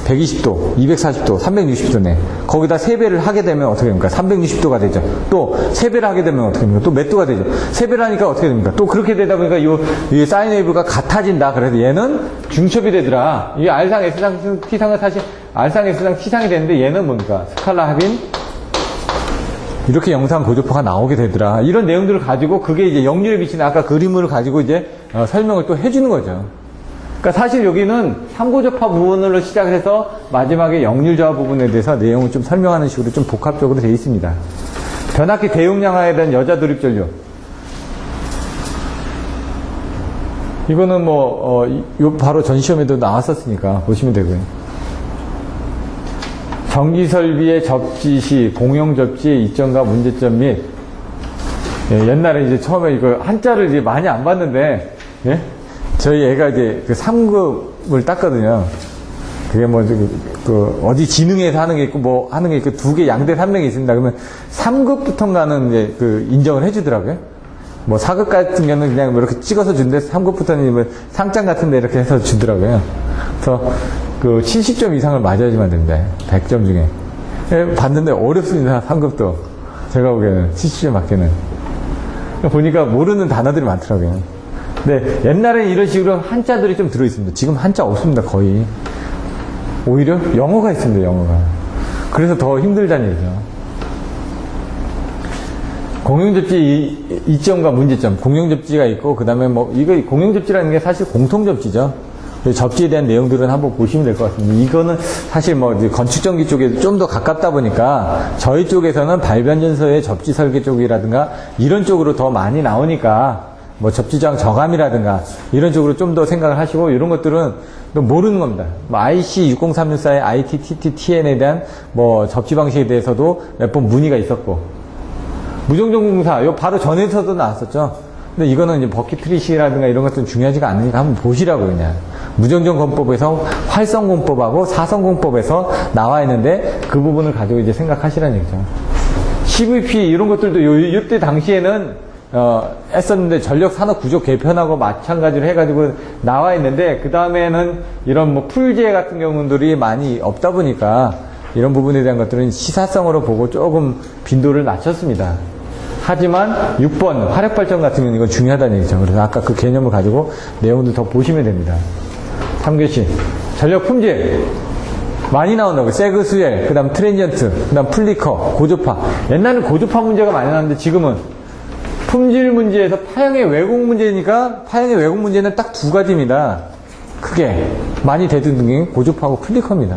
120도, 240도, 360도네. 거기다 3배를 하게 되면 어떻게 됩니까? 360도가 되죠. 또 3배를 하게 되면 어떻게 됩니까? 또 몇 도가 되죠. 3배를 하니까 어떻게 됩니까? 또 그렇게 되다 보니까 이 사인 웨이브가 같아진다. 그래서 얘는 중첩이 되더라. 이 R상, S상, T상은 사실 R상, S상, T상이 되는데 얘는 뭡니까? 스칼라 합인 이렇게 영상 고조파가 나오게 되더라. 이런 내용들을 가지고 그게 이제 역률에 비치는 아까 그림을 가지고 이제 설명을 또 해주는 거죠. 그러니까 사실 여기는 삼고조파 부분으로 시작해서 마지막에 역률저하 부분에 대해서 내용을 좀 설명하는 식으로 좀 복합적으로 되어 있습니다. 변압기 대용량화에 대한 여자 드립전류. 이거는 바로 전시험에도 나왔었으니까 보시면 되고요. 전기설비의 접지 시 공용 접지의 이점과 문제점 및 옛날에 이제 처음에 이거 한자를 이제 많이 안 봤는데 저희 애가 이제 그 3급을 땄거든요. 그게 어디 지능에서 하는 게 있고 하는 게 있고 두 개 양대 산맥이 있습니다. 그러면 3급부터인가는 이제 인정을 해주더라고요. 4급 같은 경우는 그냥 이렇게 찍어서 준대 3급부터는 상장 같은 데 이렇게 해서 주더라고요. 그래서 70점 이상을 맞아야지만 된대. 100점 중에. 봤는데 어렵습니다. 3급도. 제가 보기에는 70점 맞게는. 보니까 모르는 단어들이 많더라고요. 근데 옛날에는 이런 식으로 한자들이 좀 들어있습니다. 지금 한자 없습니다. 거의. 오히려 영어가 있습니다. 영어가. 그래서 더 힘들다는 얘기죠. 공용접지 이점과 문제점. 공용접지가 있고 그 다음에 이거 공용접지라는 게 사실 공통접지죠. 접지에 대한 내용들은 한번 보시면 될 것 같습니다. 이거는 사실 건축전기 쪽에 좀 더 가깝다 보니까 저희 쪽에서는 발변전소의 접지 설계 쪽이라든가 이런 쪽으로 더 많이 나오니까 접지장 저감이라든가 이런 쪽으로 좀 더 생각을 하시고 이런 것들은 또 모르는 겁니다. IC60364의 ITTTN에 대한 접지 방식에 대해서도 몇 번 문의가 있었고 무정전공사 요 바로 전에서도 나왔었죠. 근데 이거는 이제 버킷트리시라든가 이런 것들은 중요하지가 않으니까 한번 보시라고 그냥. 무정전공법에서 활성공법하고 사성공법에서 나와 있는데 그 부분을 가지고 이제 생각하시라는 얘기죠. CVP 이런 것들도 이때 당시에는 했었는데 전력산업구조 개편하고 마찬가지로 해가지고 나와 있는데 그 다음에는 이런 풀재 같은 경우들이 많이 없다 보니까 이런 부분에 대한 것들은 시사성으로 보고 조금 빈도를 낮췄습니다. 하지만 6번 화력발전 같은 경우는 이건 중요하다는 얘기죠. 그래서 아까 그 개념을 가지고 내용들 더 보시면 됩니다. 3교시 전력 품질 많이 나온다고. 세그스웰, 그 다음 트랜지언트, 그 다음 플리커, 고조파. 옛날에는 고조파 문제가 많이 나왔는데 지금은 품질 문제에서 파형의 왜곡 문제니까 파형의 왜곡 문제는 딱 두 가지입니다. 크게 많이 대두는 게 고조파하고 플리커입니다.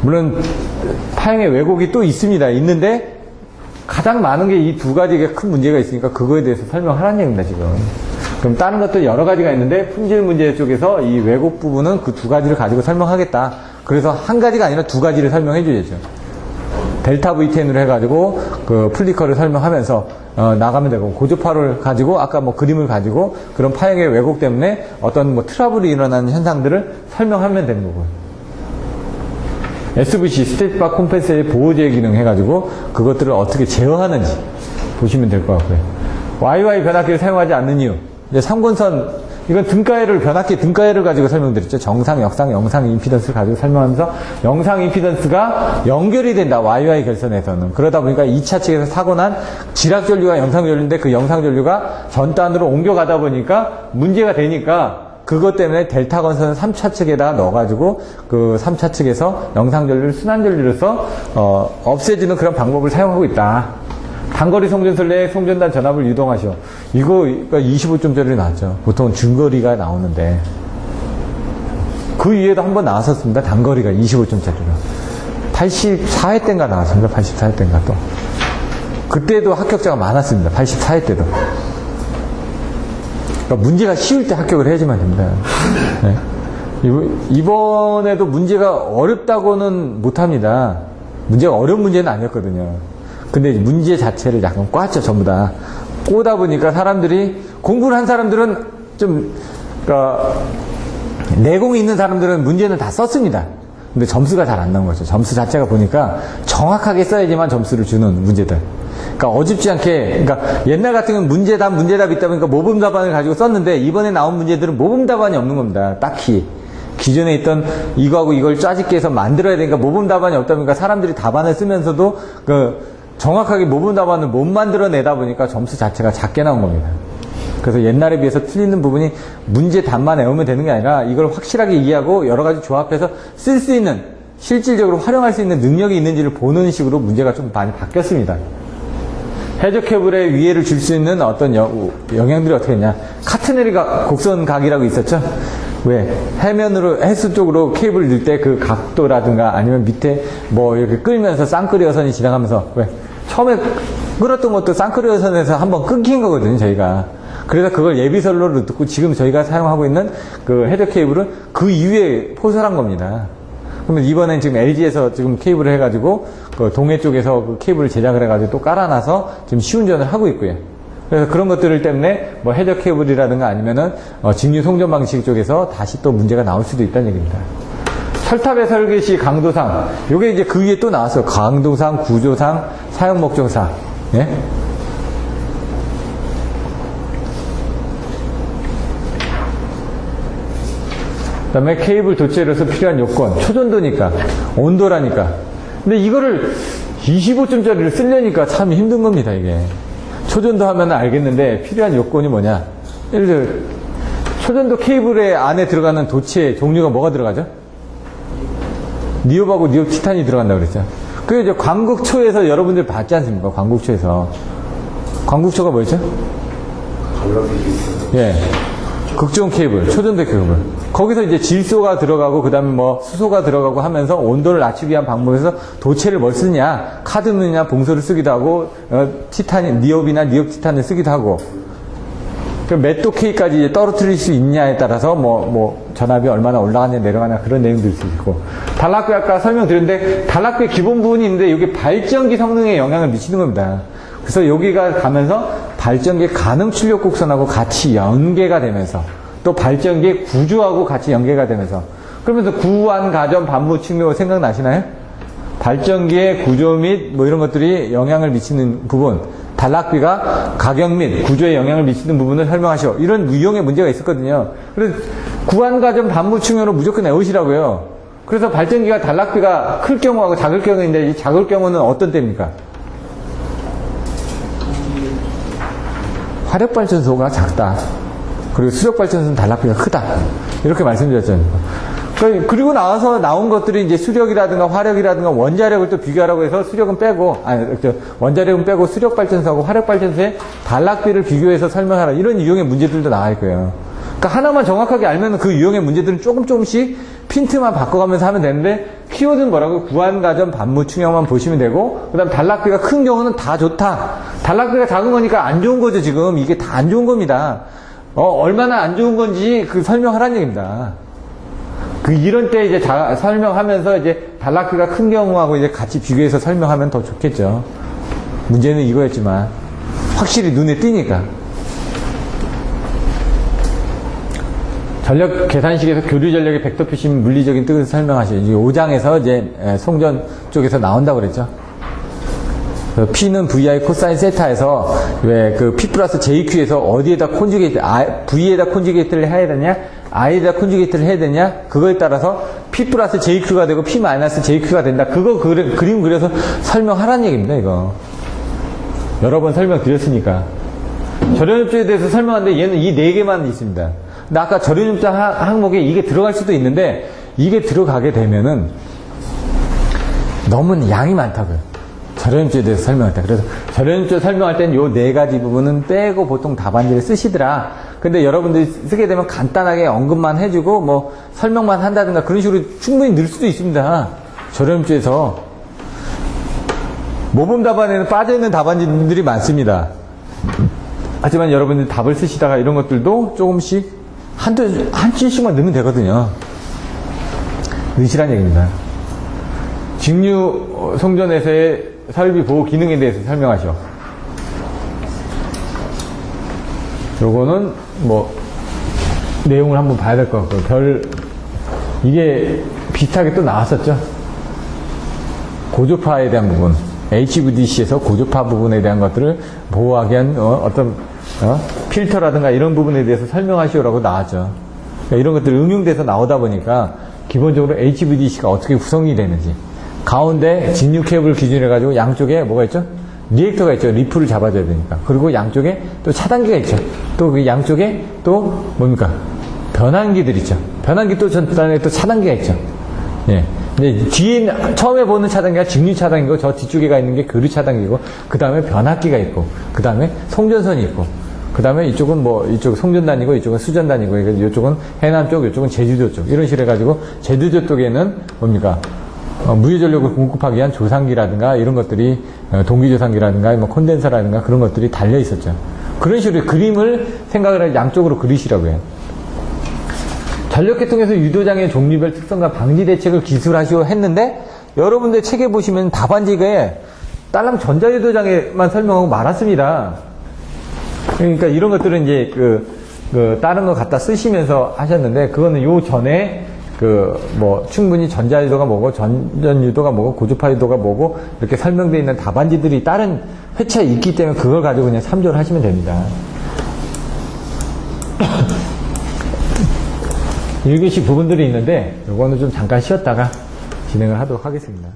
물론 파형의 왜곡이 또 있는데 가장 많은 게 이 두 가지가 큰 문제가 있으니까 그거에 대해서 설명하라는 얘기입니다. 지금. 그럼 다른 것도 여러 가지가 있는데 품질 문제 쪽에서 이 왜곡 부분은 그 두 가지를 가지고 설명하겠다. 그래서 한 가지가 아니라 두 가지를 설명해 주겠죠. 델타 V10으로 해가지고 그 플리커를 설명하면서 나가면 되고, 고조파를 가지고 아까 그림을 가지고 그런 파형의 왜곡 때문에 어떤 트러블이 일어나는 현상들을 설명하면 되는 거고요. SVC 스테이트바 컴펜서의 보호제 기능 해가지고 그것들을 어떻게 제어하는지 보시면 될 것 같고요. YY 변압기를 사용하지 않는 이유. 이제 3권선, 이건 변압기 등가열을 가지고 설명드렸죠. 정상, 역상, 영상 임피던스를 가지고 설명하면서 영상 임피던스가 연결이 된다. YY 결선에서는. 그러다 보니까 2차 측에서 사고 난 지락전류가 영상전류인데 그 영상전류가 전단으로 옮겨가다 보니까 문제가 되니까 그것 때문에 델타 건선을 3차 측에다 넣어가지고 그 3차 측에서 영상전류를 순환전류로서 없애주는 그런 방법을 사용하고 있다. 단거리 송전설 내에 송전단 전압을 유동하시오. 이거 25점짜리 나왔죠. 보통 중거리가 나오는데 그 위에도 한번 나왔었습니다. 단거리가 25점짜리로 84회 때인가 나왔습니다. 84회 때인가 또 그때도 합격자가 많았습니다. 84회 때도. 그러니까 문제가 쉬울 때 합격을 해야지만 됩니다. 네. 이번에도 문제가 어렵다고는 못합니다. 문제가 어려운 문제는 아니었거든요. 근데 문제 자체를 약간 꽈죠. 전부 다 꼬다 보니까 사람들이, 공부를 한 사람들은 좀 그러니까 내공이 있는 사람들은 문제는 다 썼습니다. 근데 점수가 잘 안 나온 거죠. 점수 자체가 보니까 정확하게 써야지만 점수를 주는 문제들. 그러니까 어줍지 않게, 그러니까 옛날 같은 경우는 문제답이 있다 보니까 모범 답안을 가지고 썼는데 이번에 나온 문제들은 모범 답안이 없는 겁니다. 딱히. 기존에 있던 이거하고 이걸 짜집게 해서 만들어야 되니까 모범 답안이 없다 보니까 사람들이 답안을 쓰면서도 정확하게 모범 답안을 못 만들어내다 보니까 점수 자체가 작게 나온 겁니다. 그래서 옛날에 비해서 틀리는 부분이 문제 답만 외우면 되는 게 아니라 이걸 확실하게 이해하고 여러 가지 조합해서 쓸 수 있는 실질적으로 활용할 수 있는 능력이 있는지를 보는 식으로 문제가 좀 많이 바뀌었습니다. 해저 케이블에 위해를 줄 수 있는 어떤 영향들이 어떻게 했냐. 카트네리가 곡선각이라고 있었죠. 왜? 해면으로, 해수 쪽으로 케이블을 넣을 때 그 각도라든가 아니면 밑에 뭐 이렇게 끌면서 쌍끌이 여선이 지나가면서, 왜? 처음에 끌었던 것도 쌍끌이 여선에서 한번 끊긴 거거든요, 저희가. 그래서 그걸 예비선로로 듣고 지금 저희가 사용하고 있는 그 헤더 케이블은 그 이후에 포설한 겁니다. 그러면 이번엔 지금 LG에서 지금 케이블을 해가지고 그 동해 쪽에서 그 케이블을 제작을 해가지고 또 깔아놔서 지금 시운전을 하고 있고요. 그래서 그런 것들 때문에 뭐 헤더 케이블이라든가 아니면은 직류 송전 방식 쪽에서 다시 또 문제가 나올 수도 있다는 얘기입니다. 철탑의 설계 시 강도상, 요게 이제 그 위에 또 나왔어요. 강도상, 구조상, 사용 목적상. 예? 그 다음에 케이블 도체로서 필요한 요건, 초전도니까, 온도라니까. 근데 이거를 25점짜리를 쓰려니까 참 힘든 겁니다, 이게. 초전도 하면 알겠는데 필요한 요건이 뭐냐. 예를 들어, 초전도 케이블의 안에 들어가는 도체 종류가 뭐가 들어가죠? 니옵하고 니옵 티탄이 들어간다고 그랬죠. 그게 이제 광국초에서 여러분들 봤지 않습니까? 광국초에서. 광국초가 뭐였죠? 예. 극중 케이블, 초전도 케이블. 거기서 이제 질소가 들어가고, 그 다음에 뭐 수소가 들어가고 하면서 온도를 낮추기 위한 방법에서 도체를 뭘 쓰냐, 카드뮴이나 봉소를 쓰기도 하고, 티탄, 니옵이나 니옵 티탄을 쓰기도 하고, 몇 도 K까지 이제 떨어뜨릴 수 있냐에 따라서 전압이 얼마나 올라가냐, 내려가냐, 그런 내용도 있을 수 있고. 단락비 아까 설명드렸는데, 단락비의 기본 부분이 있는데, 이게 발전기 성능에 영향을 미치는 겁니다. 그래서 여기가 가면서 발전기 가능 출력 곡선하고 같이 연계가 되면서 또 발전기 구조하고 같이 연계가 되면서 그러면서 구완, 가전, 반무, 측면 생각나시나요? 발전기의 구조 및 뭐 이런 것들이 영향을 미치는 부분, 단락비가 가격 및 구조에 영향을 미치는 부분을 설명하시오. 이런 유형의 문제가 있었거든요. 그래서 구완, 가전, 반무, 측면으로 무조건 외우시라고요. 그래서 발전기가 단락비가 클 경우하고 작을 경우인데 이 작을 경우는 어떤 때입니까? 화력발전소가 작다. 그리고 수력발전소는 단락비가 크다. 이렇게 말씀드렸잖아요. 그리고 나와서 나온 것들이 이제 수력이라든가 화력이라든가 원자력을 또 비교하라고 해서 수력은 빼고, 원자력은 빼고 수력발전소하고 화력발전소의 단락비를 비교해서 설명하라. 이런 유형의 문제들도 나와 있고요. 그러니까 하나만 정확하게 알면 그 유형의 문제들은 조금씩 핀트만 바꿔가면서 하면 되는데, 키워드는 뭐라고? 구완, 가전, 반무, 충격만 보시면 되고, 그 다음 단락비가 큰 경우는 다 좋다. 단락비가 작은 거니까 안 좋은 거죠, 지금. 이게 다 안 좋은 겁니다. 얼마나 안 좋은 건지 그 설명하라는 얘기입니다. 이런 때 이제 설명하면서 이제 단락비가 큰 경우하고 이제 같이 비교해서 설명하면 더 좋겠죠. 문제는 이거였지만, 확실히 눈에 띄니까. 전력 계산식에서 교류 전력의 벡터 표시 물리적인 뜻을 설명하시죠. 이제 5장에서 이제 송전 쪽에서 나온다고 그랬죠. P는 VI 코사인 세타에서 왜 그 P 플러스 JQ에서 어디에다 콘주게이트, V에다 콘주게이트를 해야 되냐, I에다 콘주게이트를 해야 되냐, 그거에 따라서 P 플러스 JQ가 되고 P 마이너스 JQ가 된다. 그거 그림 그려서 설명하라는 얘기입니다, 이거. 여러 번 설명드렸으니까. 절연흡조에 대해서 설명하는데 얘는 이 4개만 있습니다. 근데 아까 절연흡조 항목에 이게 들어갈 수도 있는데, 이게 들어가게 되면은 너무 양이 많다고요. 절연흡조에 대해서 설명할 때. 그래서 절연흡조 설명할 때는 요 4가지 부분은 빼고 보통 답안지를 쓰시더라. 근데 여러분들이 쓰게 되면 간단하게 언급만 해주고 뭐 설명만 한다든가 그런 식으로 충분히 늘 수도 있습니다. 절연흡조에서. 모범 답안에는 빠져있는 답안지들이 많습니다. 하지만 여러분들이 답을 쓰시다가 이런 것들도 조금씩 한 줄씩만 넣으면 되거든요. 넣으시란 얘기입니다. 직류 송전에서의 설비 보호 기능에 대해서 설명하시오. 요거는 뭐 내용을 한번 봐야 될 것 같고요. 이게 비슷하게 또 나왔었죠. 고조파에 대한 부분, HVDC에서 고조파 부분에 대한 것들을 보호하기 위한 필터라든가 이런 부분에 대해서 설명하시오라고 나왔죠. 그러니까 이런 것들이 응용돼서 나오다 보니까 기본적으로 HVDC가 어떻게 구성이 되는지, 가운데 직류 케이블 기준으로 해가지고 양쪽에 뭐가 있죠? 리액터가 있죠. 리프를 잡아줘야 되니까. 그리고 양쪽에 또 차단기가 있죠. 또 그 양쪽에 또 뭡니까? 변환기들 있죠. 변환기 또 전단에 또 차단기가 있죠. 예. 근데 뒤에 처음에 보는 차단기가 직류 차단기고 저 뒤쪽에 가 있는 게 교류 차단기고 그 다음에 변압기가 있고 그 다음에 송전선이 있고 그 다음에 이쪽은 뭐 이쪽 송전단이고 이쪽은 수전단이고 그러니까 이쪽은 해남 쪽 이쪽은 제주도 쪽 이런 식으로 해가지고 제주도 쪽에는 뭡니까 무유전력을 공급하기 위한 조상기라든가 이런 것들이 동기조상기라든가 뭐 콘덴서라든가 그런 것들이 달려 있었죠. 그런 식으로 그림을 생각을 할 양쪽으로 그리시라고 해요. 전력계통에서 유도장의 종류별 특성과 방지 대책을 기술하시오 했는데 여러분들 책에 보시면 답안지에 딸랑 전자유도장에만 설명하고 말았습니다. 그러니까 이런 것들은 이제 다른 거 갖다 쓰시면서 하셨는데 그거는 요 전에 뭐 충분히 전자유도가 뭐고 전전유도가 뭐고 고주파유도가 뭐고 이렇게 설명되어 있는 답안지들이 다른 회차에 있기 때문에 그걸 가지고 그냥 참조를 하시면 됩니다. 1교시 부분들이 있는데 요거는 좀 잠깐 쉬었다가 진행을 하도록 하겠습니다.